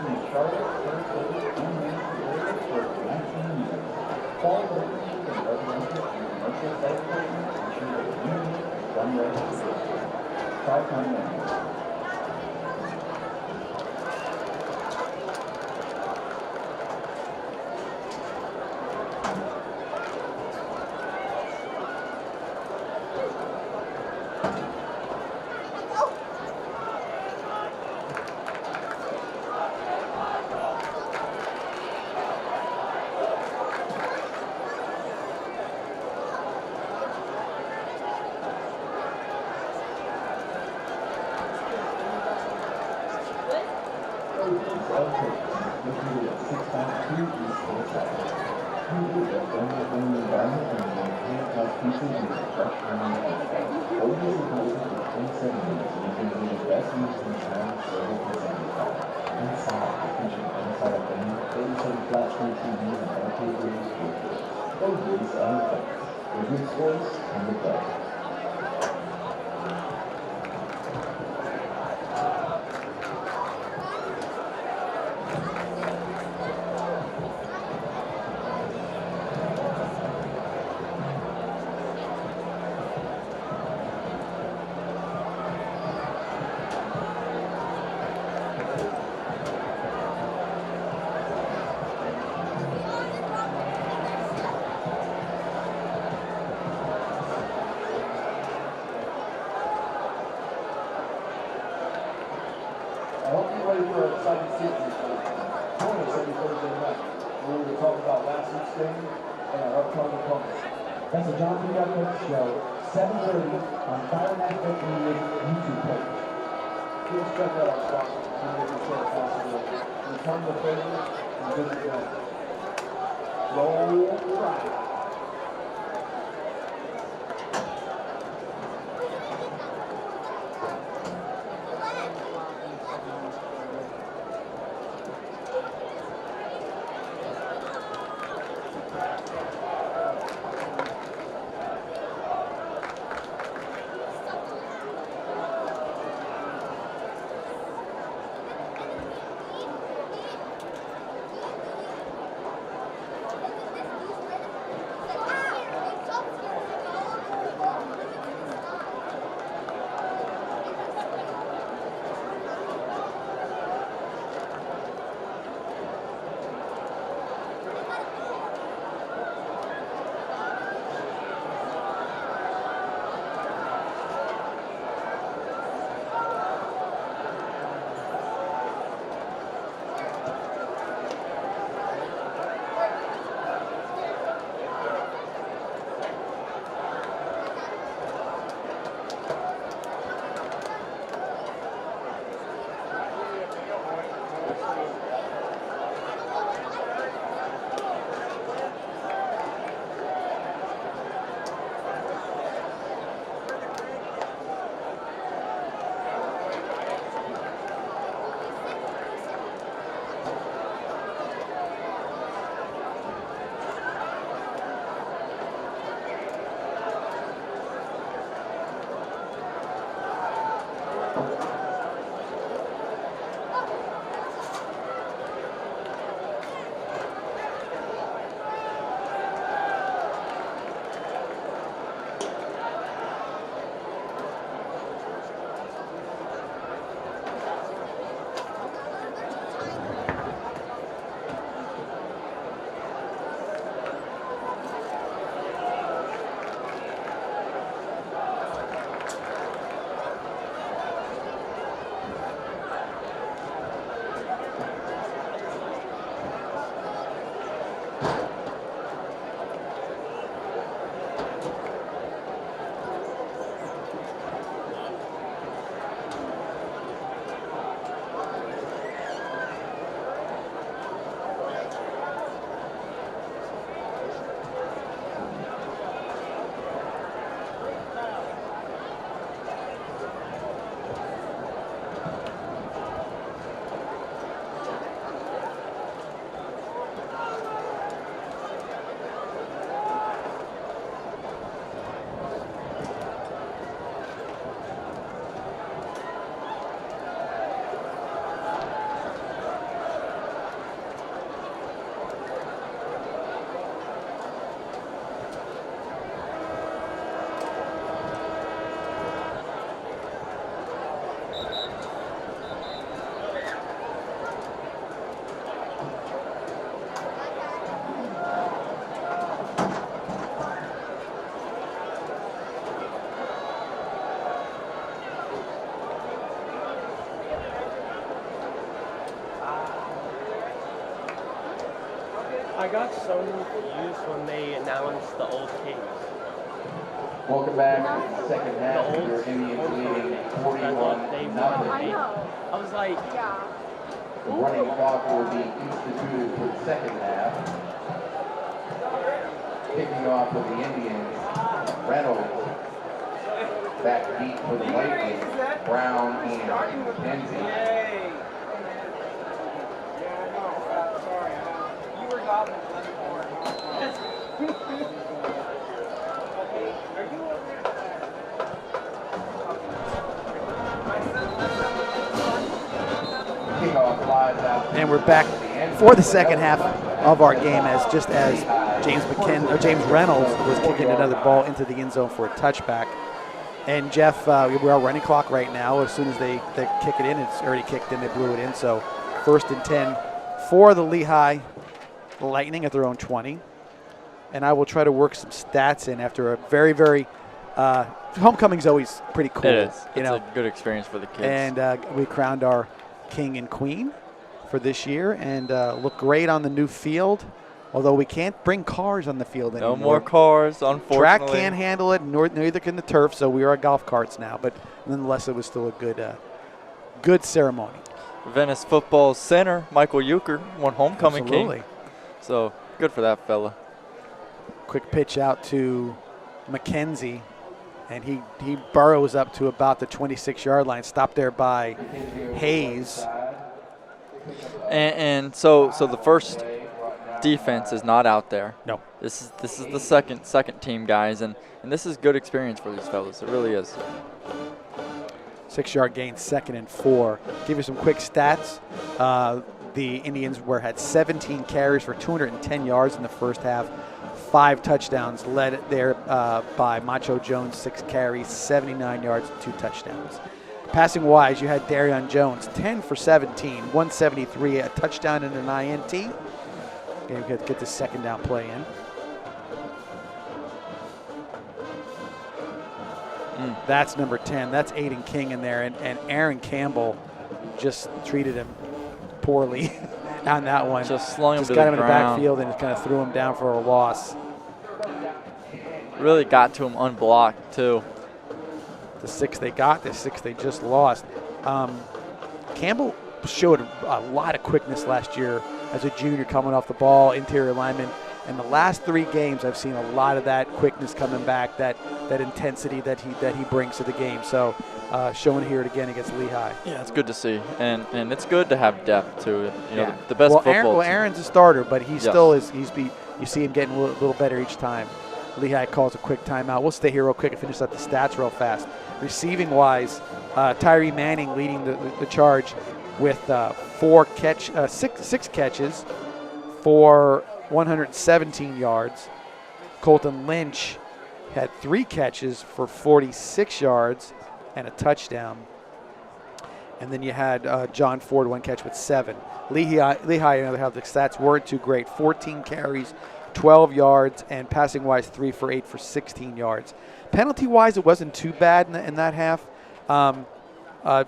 representing Charlotte, Sarasota, and Venice areas for 19 years. Quality workmanship and residential and commercial site development ensure that the community is done right for business. Tri-County Land. That's the John P. Cook Show, 7:30 on Fire National Media's YouTube page. Please check out our sponsors and make it short possible. Return the favor and visit them. Roll Tide. I got so confused when they announced the old Kings. Welcome back to the second half. Your Indians leading 41-0. I was like, The running clock will be instituted for the second half. Kicking off for the Indians, Reynolds. Back deep for the Lightning, Brown and McKenzie. And we're back for the second half of our game as James Reynolds was kicking another ball into the end zone for a touchback. And Jeff, we're on running clock right now. As soon as they kick it in, it's already kicked in, they blew it in. So 1st and 10 for the Lehigh Lightning at their own 20. And I will try to work some stats in after a very, very homecoming's always pretty cool. It is. It's a good experience for the kids. And we crowned our king and queen for this year and look great on the new field. Although we can't bring cars on the field anymore. No more cars, unfortunately. Track can't handle it, neither can the turf, so we are golf carts now. But nonetheless, it was still a good ceremony. Venice football center, Michael Euchre, won homecoming king. So good for that fella. Quick pitch out to McKenzie, and he burrows up to about the 26-yard line, stopped there by Hayes. And so the first defense is not out there. No. This is the second team guys, and this is good experience for these fellas. It really is. 6-yard gain, 2nd and 4. Give you some quick stats. The Indians had 17 carries for 210 yards in the first half. 5 touchdowns, led there by Macho Jones, 6 carries, 79 yards, 2 touchdowns. Passing wise, you had Darion Jones, 10 for 17, 173, a touchdown and an INT. Okay, we get the second down play in. That's number 10. That's Aiden King in there. And Aaron Campbell just treated him poorly on that one. Just slung him to got him the in the ground. backfield and kind of threw him down for a loss. Really got to him unblocked, too. The 6 they got, the 6 they just lost. Campbell showed a lot of quickness last year as a junior coming off the ball, interior lineman. In the last 3 games, I've seen a lot of that quickness coming back, that intensity that he brings to the game. So showing here again against Lehigh. Yeah, it's good to see, and it's good to have depth too. You know, the best football. Aaron's a starter, but he still is. You see him getting a little better each time. Lehigh calls a quick timeout. We'll stay here real quick and finish up the stats real fast. Receiving wise, Tyree Manning leading the charge with 6 catches for 117 yards. Colton Lynch had 3 catches for 46 yards and a touchdown. And then you had John Ford, 1 catch with 7. Lehigh, on the other hand, the stats weren't too great. 14 carries, 12 yards, and passing-wise 3 for 8 for 16 yards. Penalty-wise, it wasn't too bad in that half.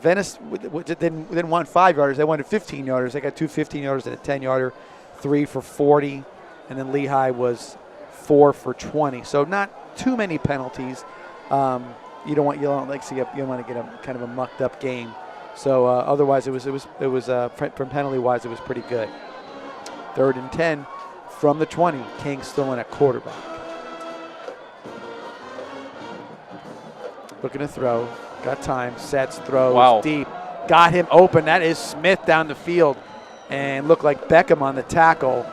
Venice didn't want 5-yarders. They wanted 15-yarders. They got 2 15-yarders and a 10-yarder, 3 for 40. And then Lehigh was 4 for 20. So not too many penalties. You don't want to get a kind of a mucked up game. So otherwise, it was from penalty wise, it was pretty good. 3rd and 10 from the 20. King still in at quarterback. Looking to throw. Got time. Sets. Throws. Deep. Got him open. That is Smith down the field. And looked like Beckham on the tackle.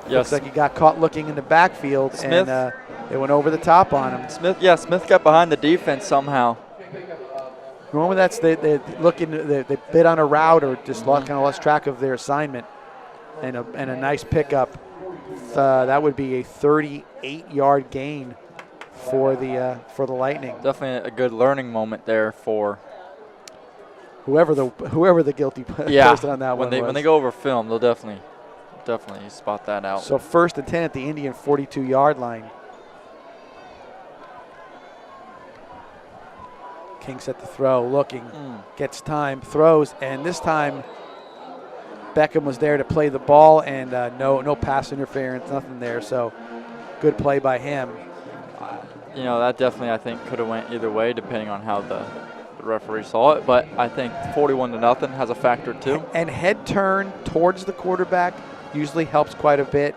Yes. Looks like he got caught looking in the backfield. Smith. And it went over the top on him. Smith got behind the defense somehow. Normally that's they bid on a route or just lost track of their assignment. And a nice pickup. That would be a 38-yard gain for the Lightning. Definitely a good learning moment there for whoever the guilty person on that one was. When they go over film, they'll definitely spot that out. So 1st and 10 at the Indian 42-yard line. King set the throw, looking, gets time, throws, and this time Beckham was there to play the ball, and no pass interference, nothing there. So good play by him. That definitely, I think, could have went either way depending on how the referee saw it. But I think 41-0 has a factor too. And head turn towards the quarterback usually helps quite a bit.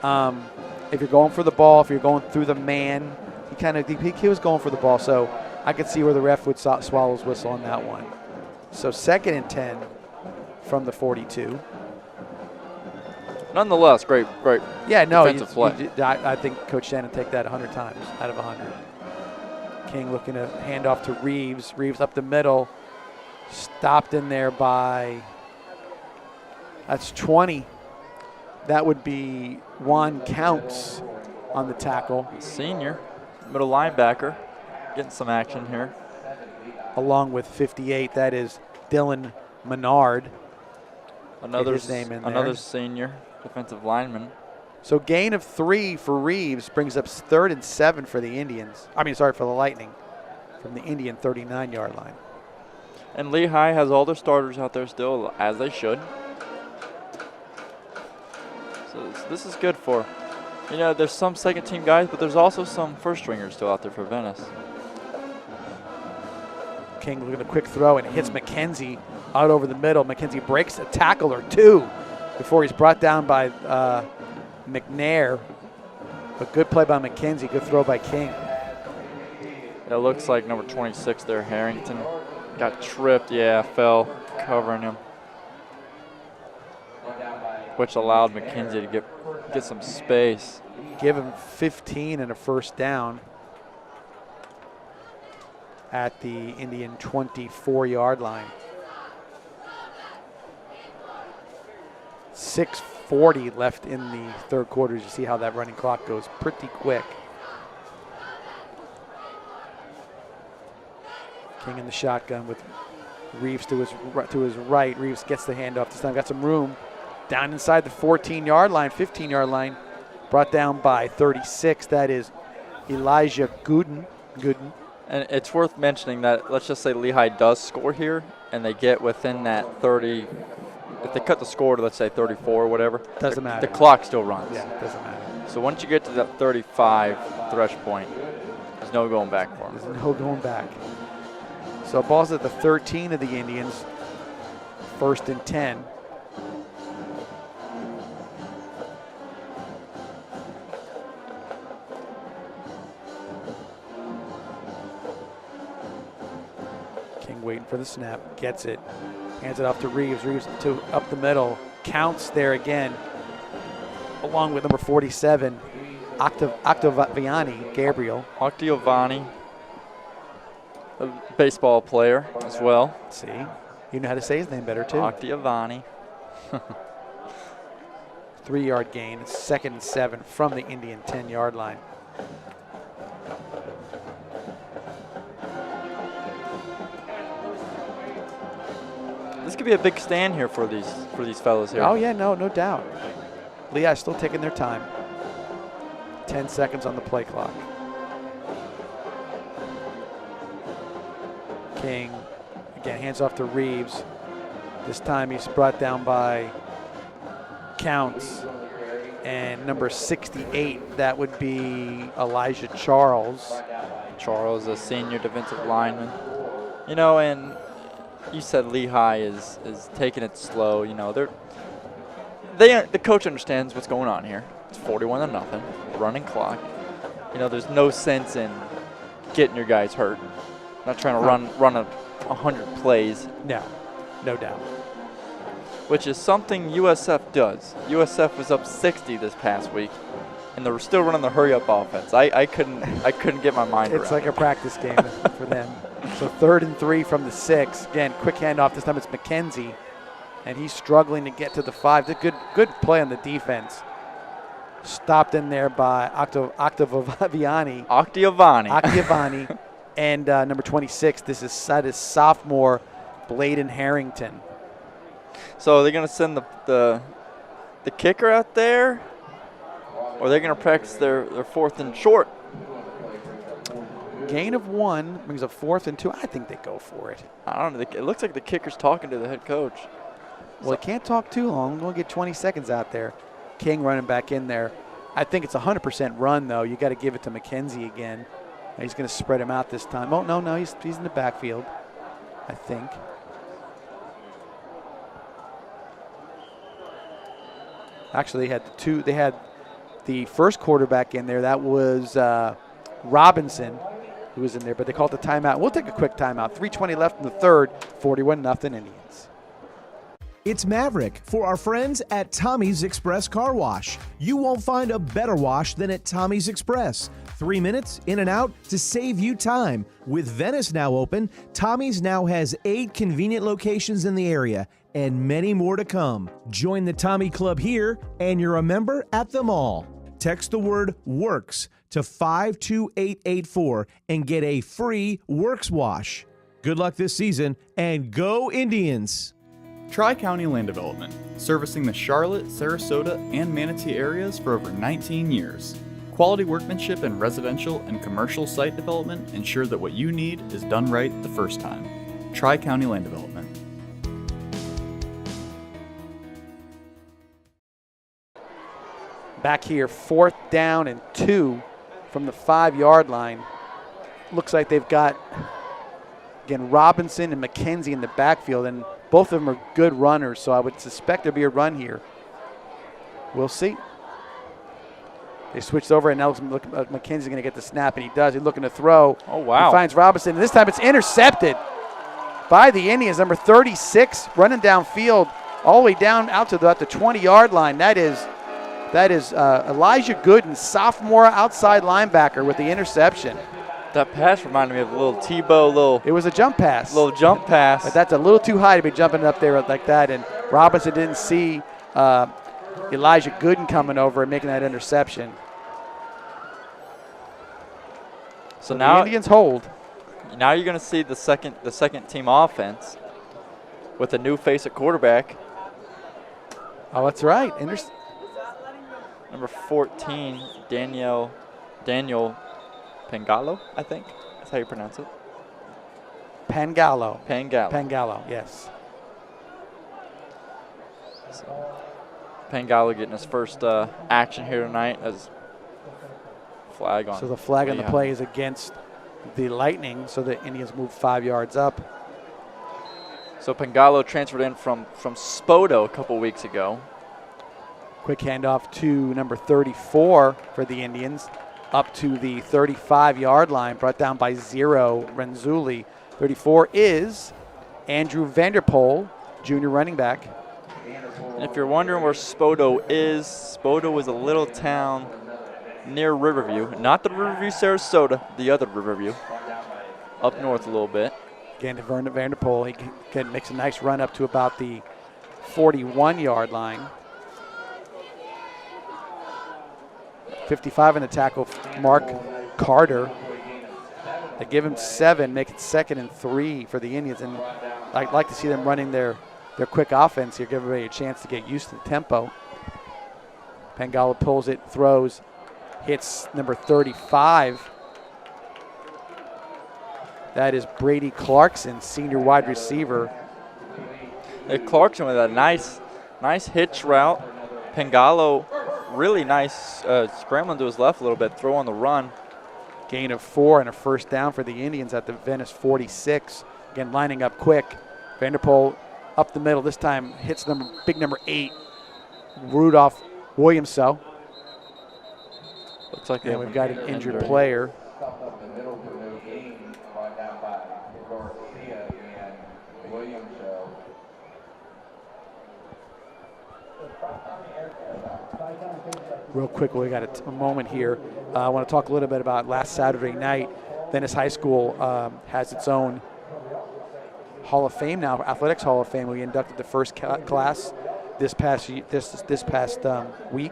If you're going for the ball, if you're going through the man, he was going for the ball. So I could see where the ref would swallow his whistle on that one. So 2nd and 10 from the 42. Nonetheless, great defensive play. I think Coach Shannon take that 100 times out of 100. King looking to hand off to Reeves. Reeves up the middle. Stopped in there by, that's 20. That would be Juan Counts on the tackle. Senior, middle linebacker, getting some action here. Along with 58, that is Dylan Menard. Another senior defensive lineman. So gain of 3 for Reeves brings up 3rd and 7 for the Indians. For the Lightning from the Indian 39-yard line. And Lehigh has all their starters out there still, as they should. So this is good for, there's some second-team guys, but there's also some first-stringers still out there for Venice. King looking at a quick throw, and it hits McKenzie out over the middle. McKenzie breaks a tackle or two before he's brought down by McNair. But good play by McKenzie, good throw by King. It looks like number 26 there, Harrington, got tripped, fell, covering him, which allowed McKenzie to get some space. Give him 15 and a first down at the Indian 24-yard line. 6:40 left in the third quarter. You see how that running clock goes pretty quick. King in the shotgun with Reeves to his right. Reeves gets the handoff this time. Got some room down inside the 14-yard line, 15-yard line. Brought down by 36. That is Elijah Gooden. And it's worth mentioning that, let's just say Lehigh does score here, and they get within that 30. If they cut the score to, let's say, 34 or whatever, doesn't matter. The clock still runs. Yeah, it doesn't matter. So once you get to that 35 thresh point, there's no going back for them. There's no going back. So ball's at the 13 of the Indians. 1st and 10. King waiting for the snap, gets it, hands it off to Reeves. Reeves to up the middle, counts there again, along with number 47, Octaviani Gabriel. Octaviani, a baseball player as well. See, you know how to say his name better too. Octaviani. 3-yard gain. It's 2nd and 7 from the Indian 10-yard line. This could be a big stand here for these fellas here. Oh yeah, no doubt. Lehigh still taking their time. 10 seconds on the play clock. King again hands off to Reeves. This time he's brought down by Counts and number 68. That would be Elijah Charles. Charles, a senior defensive lineman. And you said Lehigh is taking it slow. The coach understands what's going on here. It's 41-0, running clock. There's no sense in getting your guys hurt. Not trying to run 100 plays. No doubt. Which is something USF does. USF was up 60 this past week, and they're still running the hurry-up offense. I couldn't get my mind around it. It's like a practice game for them. So 3rd and 3 from the 6. Again, quick handoff. This time it's McKenzie, and he's struggling to get to the 5. Good play on the defense. Stopped in there by Octaviani. And number 26. This is sophomore Bladen Harrington. So they're going to send the kicker out there, or they're going to practice their 4th and short. Gain of 1 brings a 4th and 2. I think they go for it. I don't know. It looks like the kicker's talking to the head coach. Well, he can't talk too long. We're going to get 20 seconds out there. King running back in there. I think it's 100% run, though. You got to give it to McKenzie again. He's going to spread him out this time. Oh, no, he's in the backfield, I think. Actually, they had the first quarterback in there. That was Robinson, who was in there, but they called the timeout. We'll take a quick timeout. 3:20 left in the third, 41-0 Indians. It's Maverick for our friends at Tommy's Express Car Wash. You won't find a better wash than at Tommy's Express. 3 minutes in and out to save you time. With Venice now open, Tommy's now has 8 convenient locations in the area and many more to come. Join the Tommy Club here and you're a member at them all. Text the word WORKS to 52884 and get a free Works wash. Good luck this season and go Indians! Tri-County Land Development, servicing the Charlotte, Sarasota, and Manatee areas for over 19 years. Quality workmanship in residential and commercial site development ensure that what you need is done right the first time. Tri-County Land Development. Back here, 4th down and 2 from the 5-yard line. Looks like they've got, again, Robinson and McKenzie in the backfield, and both of them are good runners, so I would suspect there'll be a run here. We'll see. They switched over, and now McKenzie's going to get the snap, and he does. He's looking to throw. Oh, wow. He finds Robinson, and this time it's intercepted by the Indians. Number 36 running downfield all the way down out to about the 20-yard line. That is Elijah Gooden, sophomore outside linebacker with the interception. That pass reminded me of a little Tebow, It was a jump pass. Little jump pass. But that's a little too high to be jumping up there like that, and Robinson didn't see Elijah Gooden coming over and making that interception. So now the Indians hold. Now you're going to see the second team offense with a new face at quarterback. Oh, that's right. Number 14, Daniel Pangalo, I think. That's how you pronounce it. Pangalo, yes. So, Pangalo getting his first action here tonight as flag on. So the flag on the play is against the Lightning, so the Indians move 5 yards up. So Pangalo transferred in from Spoto a couple weeks ago. Quick handoff to number 34 for the Indians, up to the 35-yard line, brought down by Zero Renzulli. 34 is Andrew Vanderpool, junior running back. And if you're wondering where Spoto is a a little town near Riverview. Not the Riverview, Sarasota, the other Riverview. Up north a little bit. Again, to Vanderpool, he makes a nice run up to about the 41-yard line. 55 in the tackle, Mark Carter. They give him 7, make it 2nd and 3 for the Indians. And I'd like to see them running their quick offense here, give everybody a chance to get used to the tempo. Pangalo pulls it, throws, hits number 35. That is Brady Clarkson, senior wide receiver. Clarkson with a nice hitch route. Pangalo really nice scrambling to his left a little bit, throw on the run. Gain of 4 and a first down for the Indians at the Venice 46. Again, lining up quick. Vanderpool up the middle. This time hits big number 8, Rudolph Williamso. Looks like we've got an injured player. Real quick, we got a moment here. I want to talk a little bit about last Saturday night. Venice High School has its own Hall of Fame now, Athletics Hall of Fame. We inducted the first class this past week.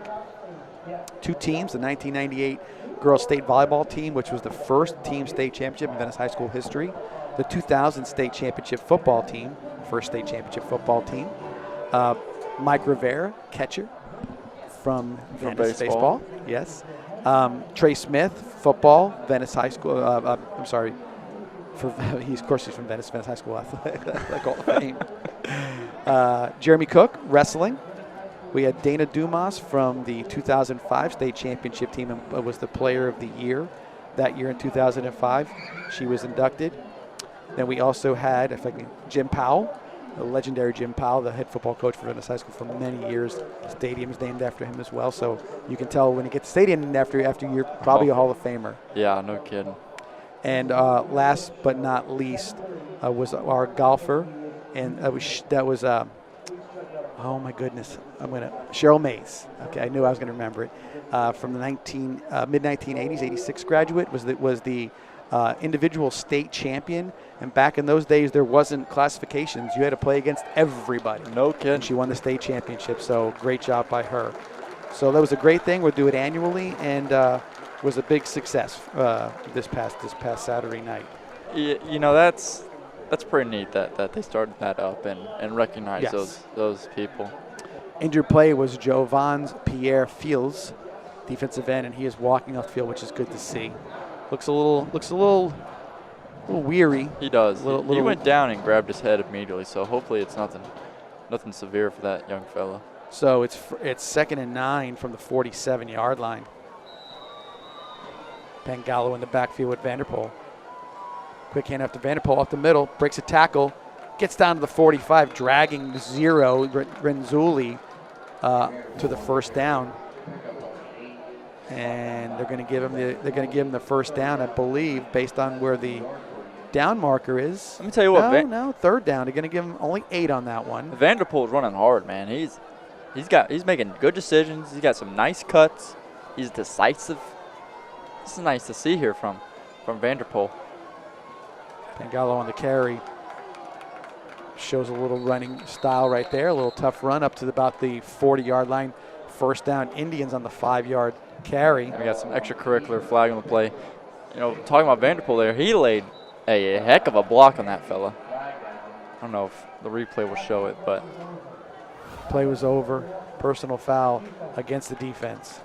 2 teams, the 1998 girls state volleyball team, which was the first team state championship in Venice High School history. The 2000 state championship football team, first state championship football team. Mike Rivera, catcher from Venice baseball. Yes. Trey Smith, football, Venice High School. Of course, he's from Venice High School Athletic Hall of Fame. Jeremy Cook, wrestling. We had Dana Dumas from the 2005 state championship team and was the player of the year that year in 2005. She was inducted. Then we also had Jim Powell, the legendary Jim Powell, the head football coach for Venice High School for many years. The stadium is named after him as well. So you can tell when you get the stadium named after you're probably a Hall of Famer. Yeah, no kidding. And last but not least was our golfer, and that was oh my goodness, Cheryl Mays. Okay, I knew I was gonna remember it. From the mid 1980s, 86 graduate, was the individual state champion. And back in those days, there wasn't classifications. You had to play against everybody. No kidding. And she won the state championship. So great job by her. So that was a great thing. We'll do it annually, and was a big success this past Saturday night. You know, that's pretty neat that they started that up and recognize those people. Injured play was Jovans Pierre Fields, defensive end, and he is walking off the field, which is good to see. Looks a little weary. He does. He went down and grabbed his head immediately, so hopefully it's nothing severe for that young fella. So it's 2nd and 9 from the 47-yard line. Pangallo in the backfield with Vanderpool. Quick hand after Vanderpool off the middle, breaks a tackle, gets down to the 45, dragging zero Renzulli to the first down. And they're going to give him the first down, I believe, based on where the down marker is. Let me tell you what. No, third down. They're going to give him only 8 on that one. Vanderpool's running hard, man. He's making good decisions. He's got some nice cuts. He's decisive. This is nice to see here from Vanderpool. Pangallo on the carry. Shows a little running style right there. A little tough run up to about the 40-yard line. First down, Indians on the 5-yard carry. We got some extracurricular flag on the play. You know, talking about Vanderpool there, he laid a heck of a block on that fella. I don't know if the replay will show it, but play was over. Personal foul against the defense.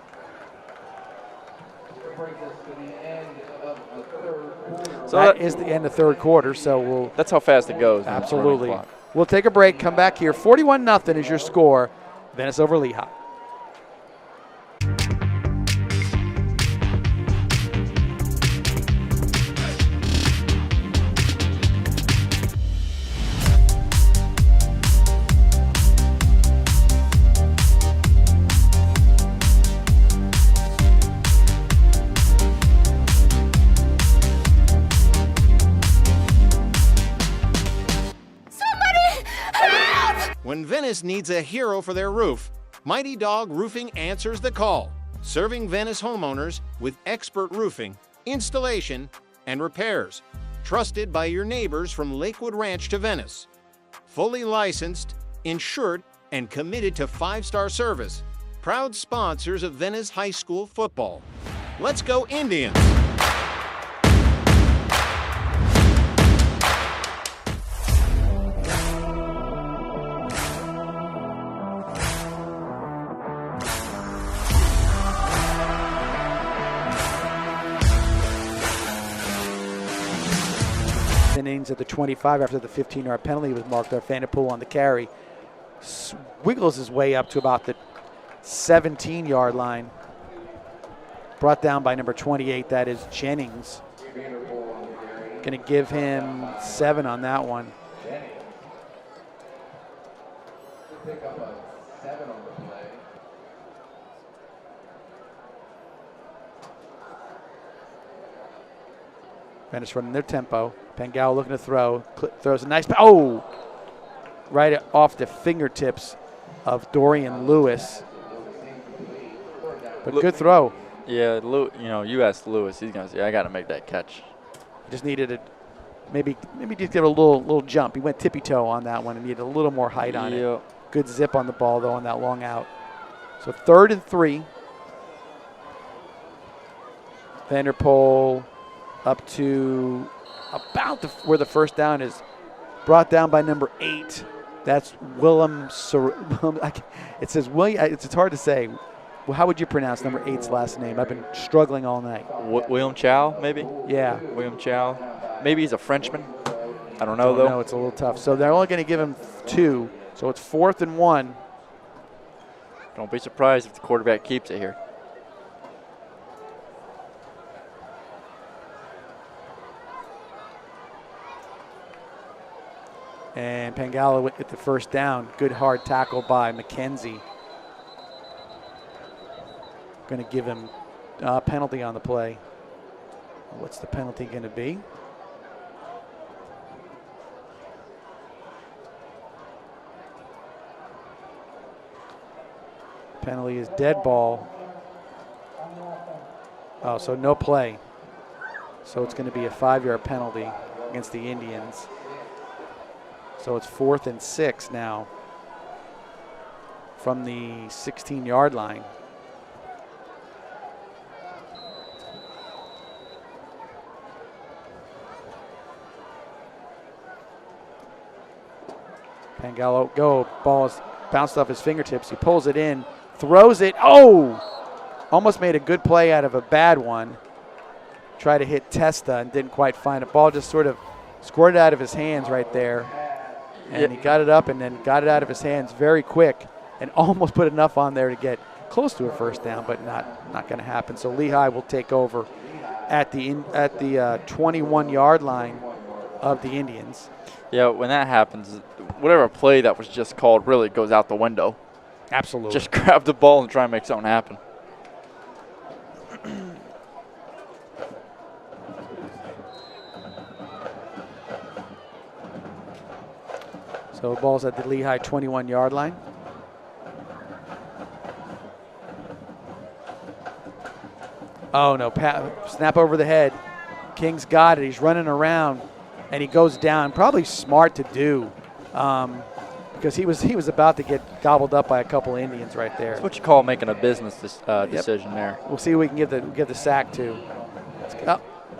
So that is the end of third quarter. So that's how fast it goes. Absolutely. We'll take a break. Come back here. 41-0 is your score. Venice over Lehigh. When Venice needs a hero for their roof, Mighty Dog Roofing answers the call, serving Venice homeowners with expert roofing, installation, and repairs. Trusted by your neighbors from Lakewood Ranch to Venice. Fully licensed, insured, and committed to 5-star service. Proud sponsors of Venice High School football. Let's go Indians! Innings at the 25 after the 15-yard penalty was marked off. Vanderpool on the carry. Wiggles his way up to about the 17-yard line. Brought down by number 28, that is Jennings. Going to give him 7 on that one. Pick up a 7 on the play. Venice running their tempo. Pangallo looking to throw. Throws a nice, right off the fingertips of Dorian Lewis. But good throw. Yeah, you asked Lewis, he's gonna say, I gotta make that catch. Just needed it. Maybe just give it a little jump. He went tippy toe on that one and needed a little more height on it. Good zip on the ball though on that long out. So 3rd and 3. Vanderpool up to about where the first down is. Brought down by number 8. That's Willem. It says William. It's hard to say. Well, how would you pronounce number 8's last name? I've been struggling all night. William Chow, maybe? Yeah. William Chow. maybe he's a Frenchman. I don't know, though. No, it's a little tough. So they're only going to give him 2. So it's 4th and 1. Don't be surprised if the quarterback keeps it here. And Pangala with the first down. Good hard tackle by McKenzie. Going to give him a penalty on the play. What's the penalty going to be? Penalty is dead ball. Oh, so no play. So it's going to be a 5-yard penalty against the Indians. So it's 4th and 6 now from the 16-yard line. Pangalo, go. Ball is bounced off his fingertips. He pulls it in, throws it. Oh! Almost made a good play out of a bad one. Tried to hit Testa and didn't quite find it. Ball just sort of squirted out of his hands right there. And he got it up and then got it out of his hands very quick and almost put enough on there to get close to a first down, but not going to happen. So Lehigh will take over at the 21-yard line of the Indians. Yeah, when that happens, whatever play that was just called really goes out the window. Absolutely. Just grab the ball and try and make something happen. So the ball's at the Lehigh 21-yard line. Oh, no. Snap over the head. King's got it. He's running around, and he goes down. Probably smart to do because he was about to get gobbled up by a couple Indians right there. That's what you call making a business decision there. We'll see who we can give the sack to.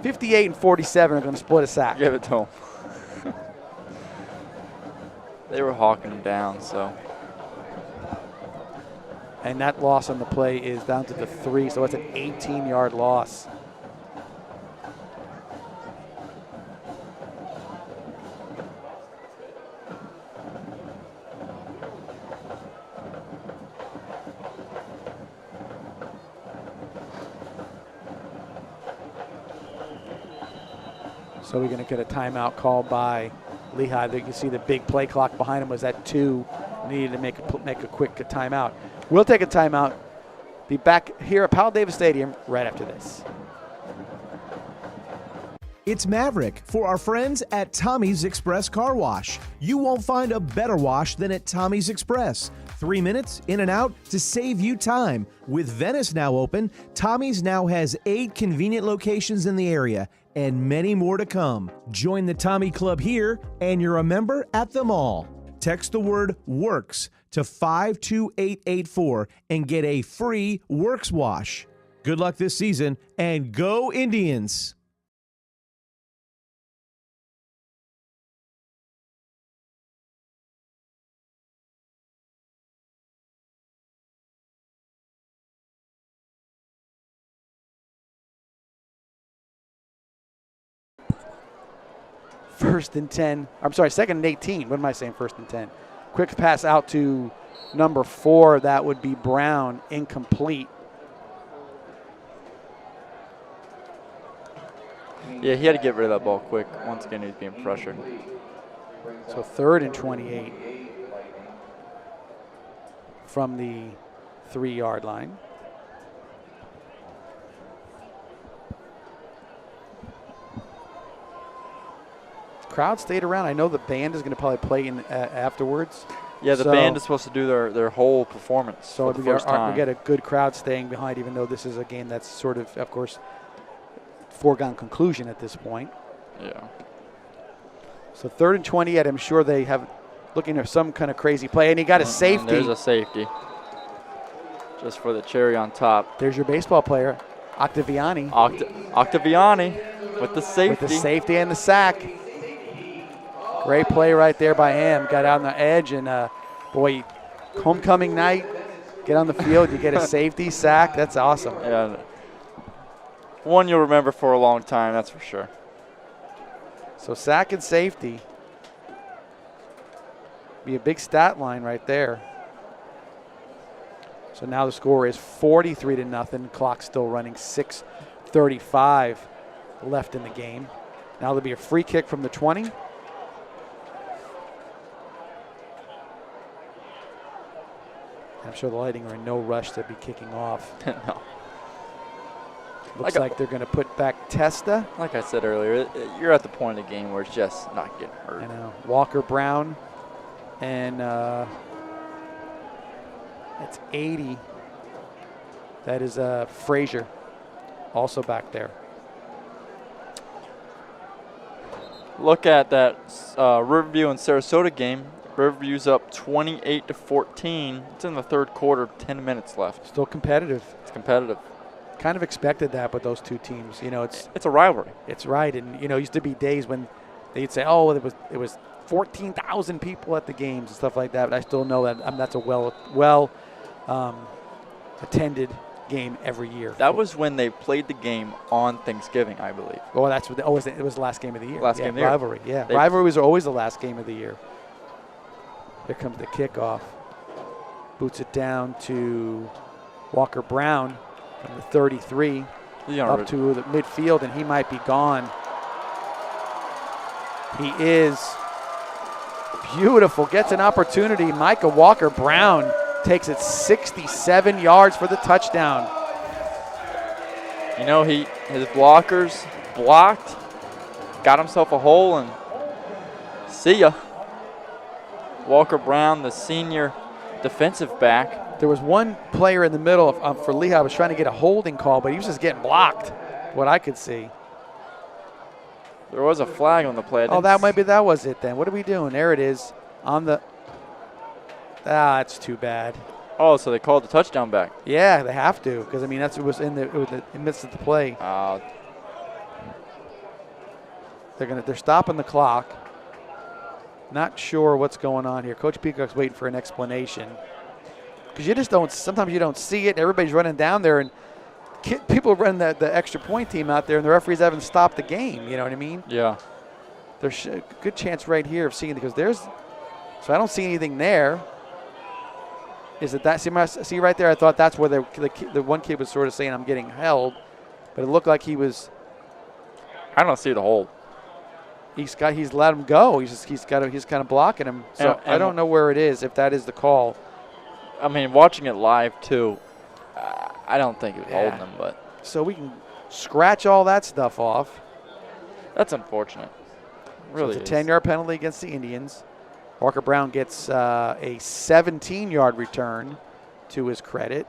58 and 47 are going to split a sack. Give it to him. They were hawking him down, so. And that loss on the play is down to the 3, so it's an 18-yard loss. So we're going to get a timeout called by Lehigh. You can see the big play clock behind him was at 2. Needed to make a quick timeout. We'll take a timeout. Be back here at Powell Davis Stadium right after this. It's Maverick for our friends at Tommy's Express Car Wash. You won't find a better wash than at Tommy's Express. 3 minutes in and out to save you time. With Venice now open, Tommy's now has 8 convenient locations in the area and many more to come. Join the Tommy Club here and you're a member at them all. Text the word WORKS to 52884 and get a free Works wash. Good luck this season and go Indians! Second and 18. What am I saying? 1st and 10. Quick pass out to number 4. That would be Brown. Incomplete. Yeah, he had to get rid of that ball quick. Once again, he was being pressured. So 3rd and 28 from the 3-yard line. Crowd stayed around. I know the band is going to probably play in afterwards. Yeah, the band is supposed to do their whole performance. So for the first time. We get a good crowd staying behind, even though this is a game that's sort of course, foregone conclusion at this point. Yeah. So 3rd and 20, I'm sure they have looking at some kind of crazy play, and he got a safety. There's a safety. Just for the cherry on top. There's your baseball player, Octaviani. Octaviani with the safety. With the safety and the sack. Great play right there by him. Got out on the edge, and boy, homecoming night, get on the field, you get a safety sack. That's awesome. Yeah. One you'll remember for a long time, that's for sure. So sack and safety. Be a big stat line right there. So now the score is 43-0. Clock still running. 6:35 left in the game. Now there'll be a free kick from the 20. I'm sure the Lightning are in no rush to be kicking off. No. Looks like they're going to put back Testa. Like I said earlier, you're at the point of the game where it's just not getting hurt. I know. Walker Brown and it's 80. That is Frazier also back there. Look at that Riverview and Sarasota game. Riverview's up 28-14. It's in the third quarter, 10 minutes left. Still competitive. It's competitive. Kind of expected that with those two teams. You know, it's a rivalry. It's right, and you know, used to be days when they'd say, "Oh, it was 14,000 people at the games and stuff like that." But I still know that that's a well attended game every year. That was when they played the game on Thanksgiving, I believe. Well, that's what it was the last game of the year. Last game of the year. Rivalry. Yeah, rivalries are always the last game of the year. There comes the kickoff. Boots it down to Walker Brown from the 33 up to the midfield, and he might be gone. He is. Beautiful. Gets an opportunity. Micah Walker Brown takes it 67 yards for the touchdown. You know, his blockers blocked, got himself a hole, and see ya. Walker Brown, the senior defensive back. There was one player in the middle for Lehigh was trying to get a holding call, but he was just getting blocked, what I could see. There was a flag on the play. Oh, that was it then. What are we doing? There it is on the. That's too bad. Oh, so they called the touchdown back. Yeah, they have to, because I mean that's what was in the midst of the play. They're stopping the clock. Not sure what's going on here. Coach Peacock's waiting for an explanation, because you just don't. Sometimes you don't see it. Everybody's running down there, and people run the extra point team out there, and the referees haven't stopped the game. You know what I mean? Yeah. There's a good chance right here of seeing it, because there's. So I don't see anything there. Is it that? See right there? I thought that's where the one kid was sort of saying I'm getting held, but it looked like he was. I don't see the hold. He's let him go. He's kind of blocking him. So I don't know where it is, if that is the call. I mean, watching it live too, I don't think it was holding him, but. So we can scratch all that stuff off. That's unfortunate. Really, so it's a 10-yard penalty against the Indians. Walker Brown gets a 17-yard return to his credit.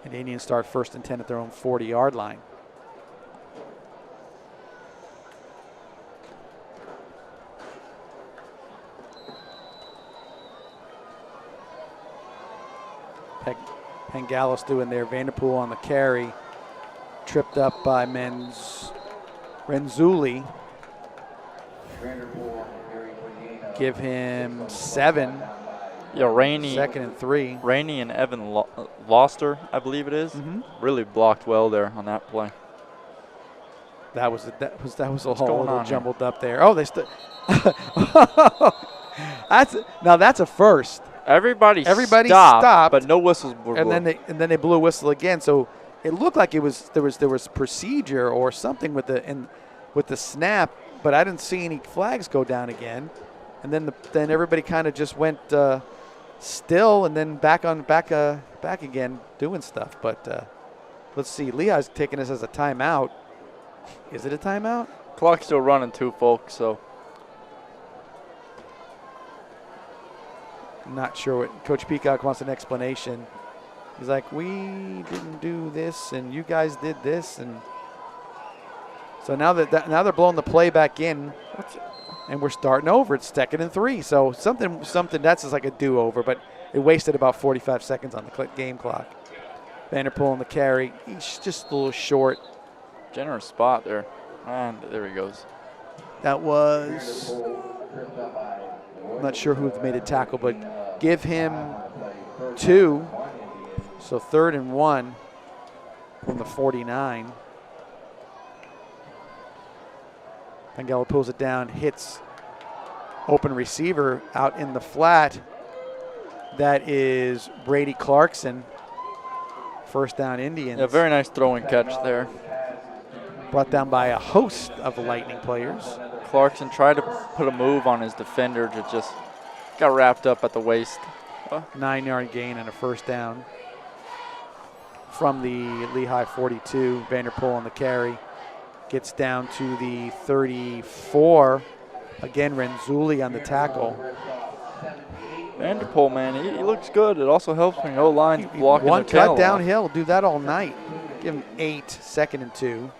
And the Indians start 1st and 10 at their own 40-yard line. Pengalis doing their Vanderpool on the carry. Tripped up by Renzulli. Give him 7. Yeah, Rainey. 2nd and 3. Rainey and Evan Loster, I believe it is. Really blocked well there on that play. That was a whole jumbled up there. Oh, they that's a first. Everybody stopped, but no whistles were blown. And then they blew a whistle again. So it looked like there was procedure or something with the snap, but I didn't see any flags go down again. And then everybody kind of just went still, and then back again doing stuff. But let's see. Lehigh's taking this as a timeout. Is it a timeout? Clock's still running too, folks. So. I'm not sure what Coach Peacock wants an explanation. He's like, we didn't do this, and you guys did this, and so now they're blowing the play back in, and we're starting over. It's 2nd and 3. So something that's just like a do-over, but it wasted about 45 seconds on the game clock. Vanderpool on the carry. He's just a little short. Generous spot there, and there he goes. That was. I'm not sure who made a tackle, but give him 2. So 3rd and 1 from the 49. Pengallo pulls it down, hits open receiver out in the flat. That is Brady Clarkson. First down Indians. Yeah, very nice throw and catch there. Brought down by a host of Lightning players. Clarkson tried to put a move on his defender, just got wrapped up at the waist. 9-yard gain and a first down from the Lehigh 42. Vanderpool on the carry. Gets down to the 34. Again, Renzulli on the tackle. Vanderpool, man, he looks good. It also helps when your O-line's blocking One the tail cut downhill. Do that all night. Give him 8, 2nd and 2.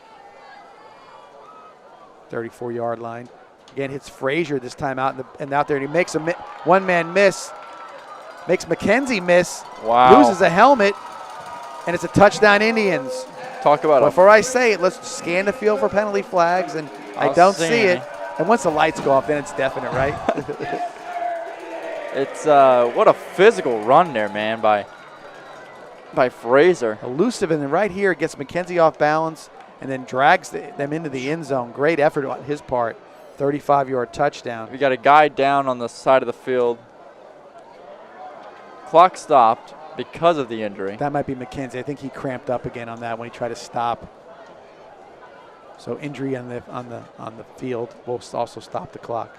34-yard line. Again, hits Frazier this time out out there, and he makes a one-man miss. Makes McKenzie miss. Wow. Loses a helmet, and it's a touchdown Indians. Talk about it. Before I say it, let's scan the field for penalty flags, and I don't see it. And once the lights go off, then it's definite, right? It's what a physical run there, man, by Frazier. Elusive, and then right here it gets McKenzie off balance and then drags them into the end zone. Great effort on his part. 35-yard touchdown. We got a guy down on the side of the field. Clock stopped because of the injury. That might be McKenzie. I think he cramped up again on that when he tried to stop. So injury on the field will also stop the clock.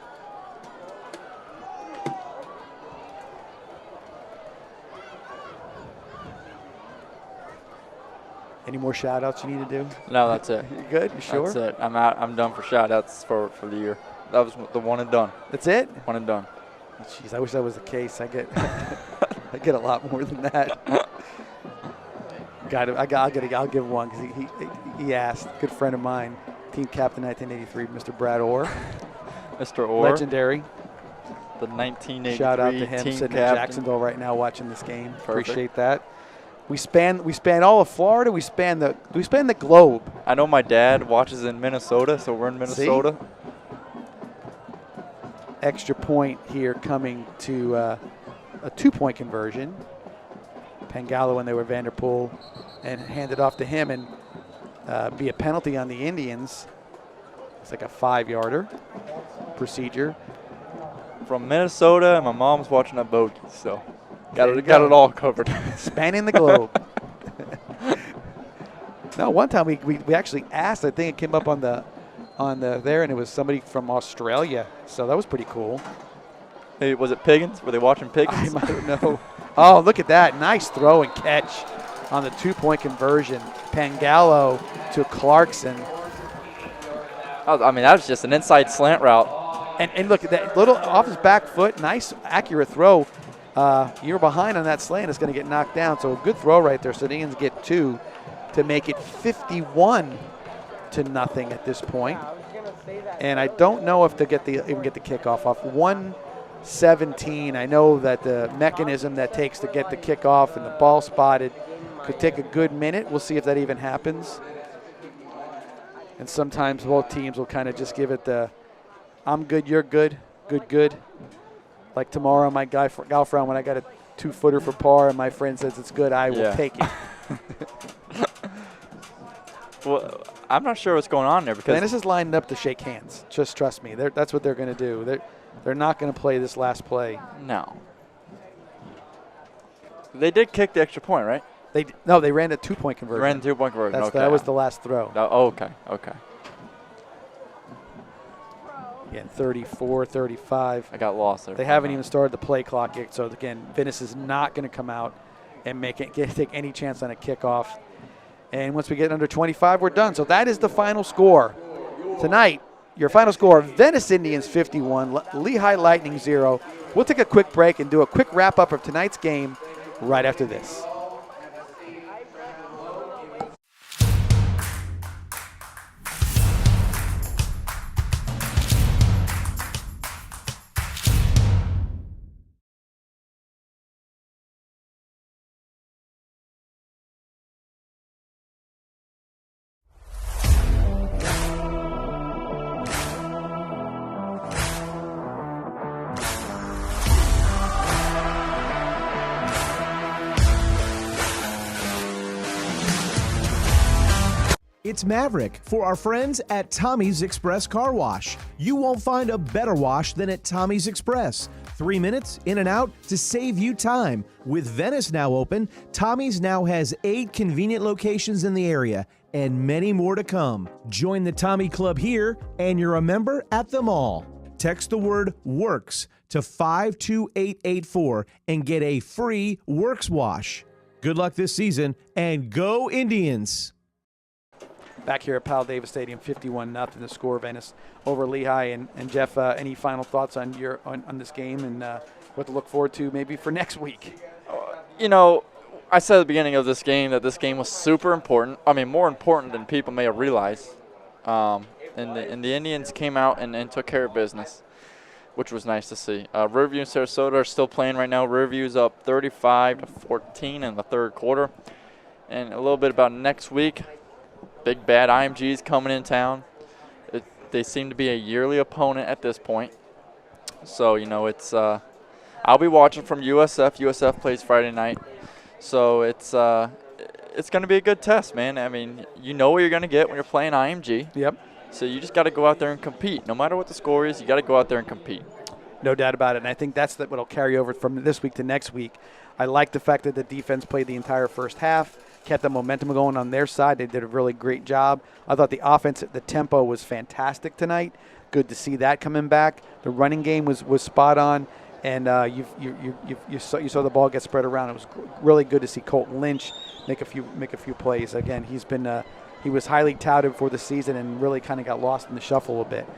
Any more shout-outs you need to do? No, that's it. You good? You sure? That's it. I'm out. I'm done for shout-outs for the year. That was the one and done. That's it? One and done. Jeez, I wish that was the case. I get I get a lot more than that. I'll give one because he asked. Good friend of mine, team captain 1983, Mr. Brad Orr. Mr. Orr. Legendary. The 1983 Shout out to him team sitting captain. in Jacksonville right now watching this game. Perfect. Appreciate that. We span all of Florida. We span the globe. I know my dad watches in Minnesota, so we're in Minnesota. See? Extra point here coming to a 2-point conversion. Pengallo when they were Vanderpool and handed off to him and be a penalty on the Indians. It's like a 5-yarder procedure. From Minnesota, and my mom's watching at Bogey, so got it all covered. Spanning the globe. No, one time we actually asked. I think it came up on the there, and it was somebody from Australia. So that was pretty cool. Hey, was it Piggins? Were they watching Piggins? I don't know. Oh, look at that! Nice throw and catch on the 2-point conversion. Pengallo to Clarkson. I mean, that was just an inside slant route. And look at that little off his back foot. Nice, accurate throw. You're behind on that slant. It's going to get knocked down. So a good throw right there. So the Indians get 2 to make it 51-0 at this point. And I don't know if they even get the kickoff off. 1:17. I know that the mechanism that takes to get the kickoff and the ball spotted could take a good minute. We'll see if that even happens. And sometimes both teams will kind of just give it the I'm good, you're good, good. Like tomorrow, my guy golf round, when I got a 2-footer for par and my friend says it's good, I will take it. Well, I'm not sure what's going on there because Venice is lined up to shake hands. Just trust me. That's what they're going to do. They're not going to play this last play. No. They did kick the extra point, right? They ran a 2-point conversion. Ran the 2-point conversion. Okay. That was the last throw. Oh, okay. Again, 34-35. I got lost there. They haven't even started the play clock yet. So again, Venice is not going to come out and take any chance on a kickoff. And once we get under 25, we're done. So that is the final score tonight. Your final score: Venice Indians 51, Lehigh Lightning 0. We'll take a quick break and do a quick wrap up of tonight's game right after this. It's Maverick for our friends at Tommy's Express Car Wash. You won't find a better wash than at Tommy's Express. 3 minutes in and out to save you time. With Venice now open, Tommy's now has 8 convenient locations in the area and many more to come. Join the Tommy Club here and you're a member at them all. Text the word WORKS to 52884 and get a free Works wash. Good luck this season and go Indians! Back here at Powell Davis Stadium, 51-0 the score, Venice over Lehigh. And Jeff, any final thoughts on on this game and what to look forward to maybe for next week? You know, I said at the beginning of this game that this game was super important. I mean, more important than people may have realized. And the Indians came out and took care of business, which was nice to see. Riverview and Sarasota are still playing right now. Riverview's up 35-14 in the third quarter. And a little bit about next week. Big bad IMG's coming in town. They seem to be a yearly opponent at this point. So, you know, it's I'll be watching from USF. USF plays Friday night. So it's going to be a good test, man. I mean, you know what you're going to get when you're playing IMG. Yep. So you just got to go out there and compete. No matter what the score is, you got to go out there and compete. No doubt about it. And I think that's what will carry over from this week to next week. I like the fact that the defense played the entire first half, kept the momentum going on their side. They did a really great job. I thought the offense, the tempo was fantastic tonight. Good to see that coming back. The running game was spot on, and you saw the ball get spread around. It was really good to see Colton Lynch make a few plays. Again, he was highly touted for the season and really kind of got lost in the shuffle a bit.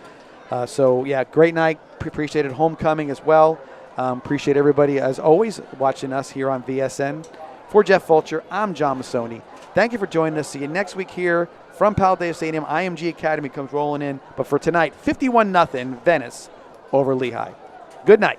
So yeah, great night. Appreciated homecoming as well. Appreciate everybody as always watching us here on VSN. For Jeff Fulcher, I'm John Massoni. Thank you for joining us. See you next week here from Powell Davis Stadium. IMG Academy comes rolling in. But for tonight, 51-0 Venice over Lehigh. Good night.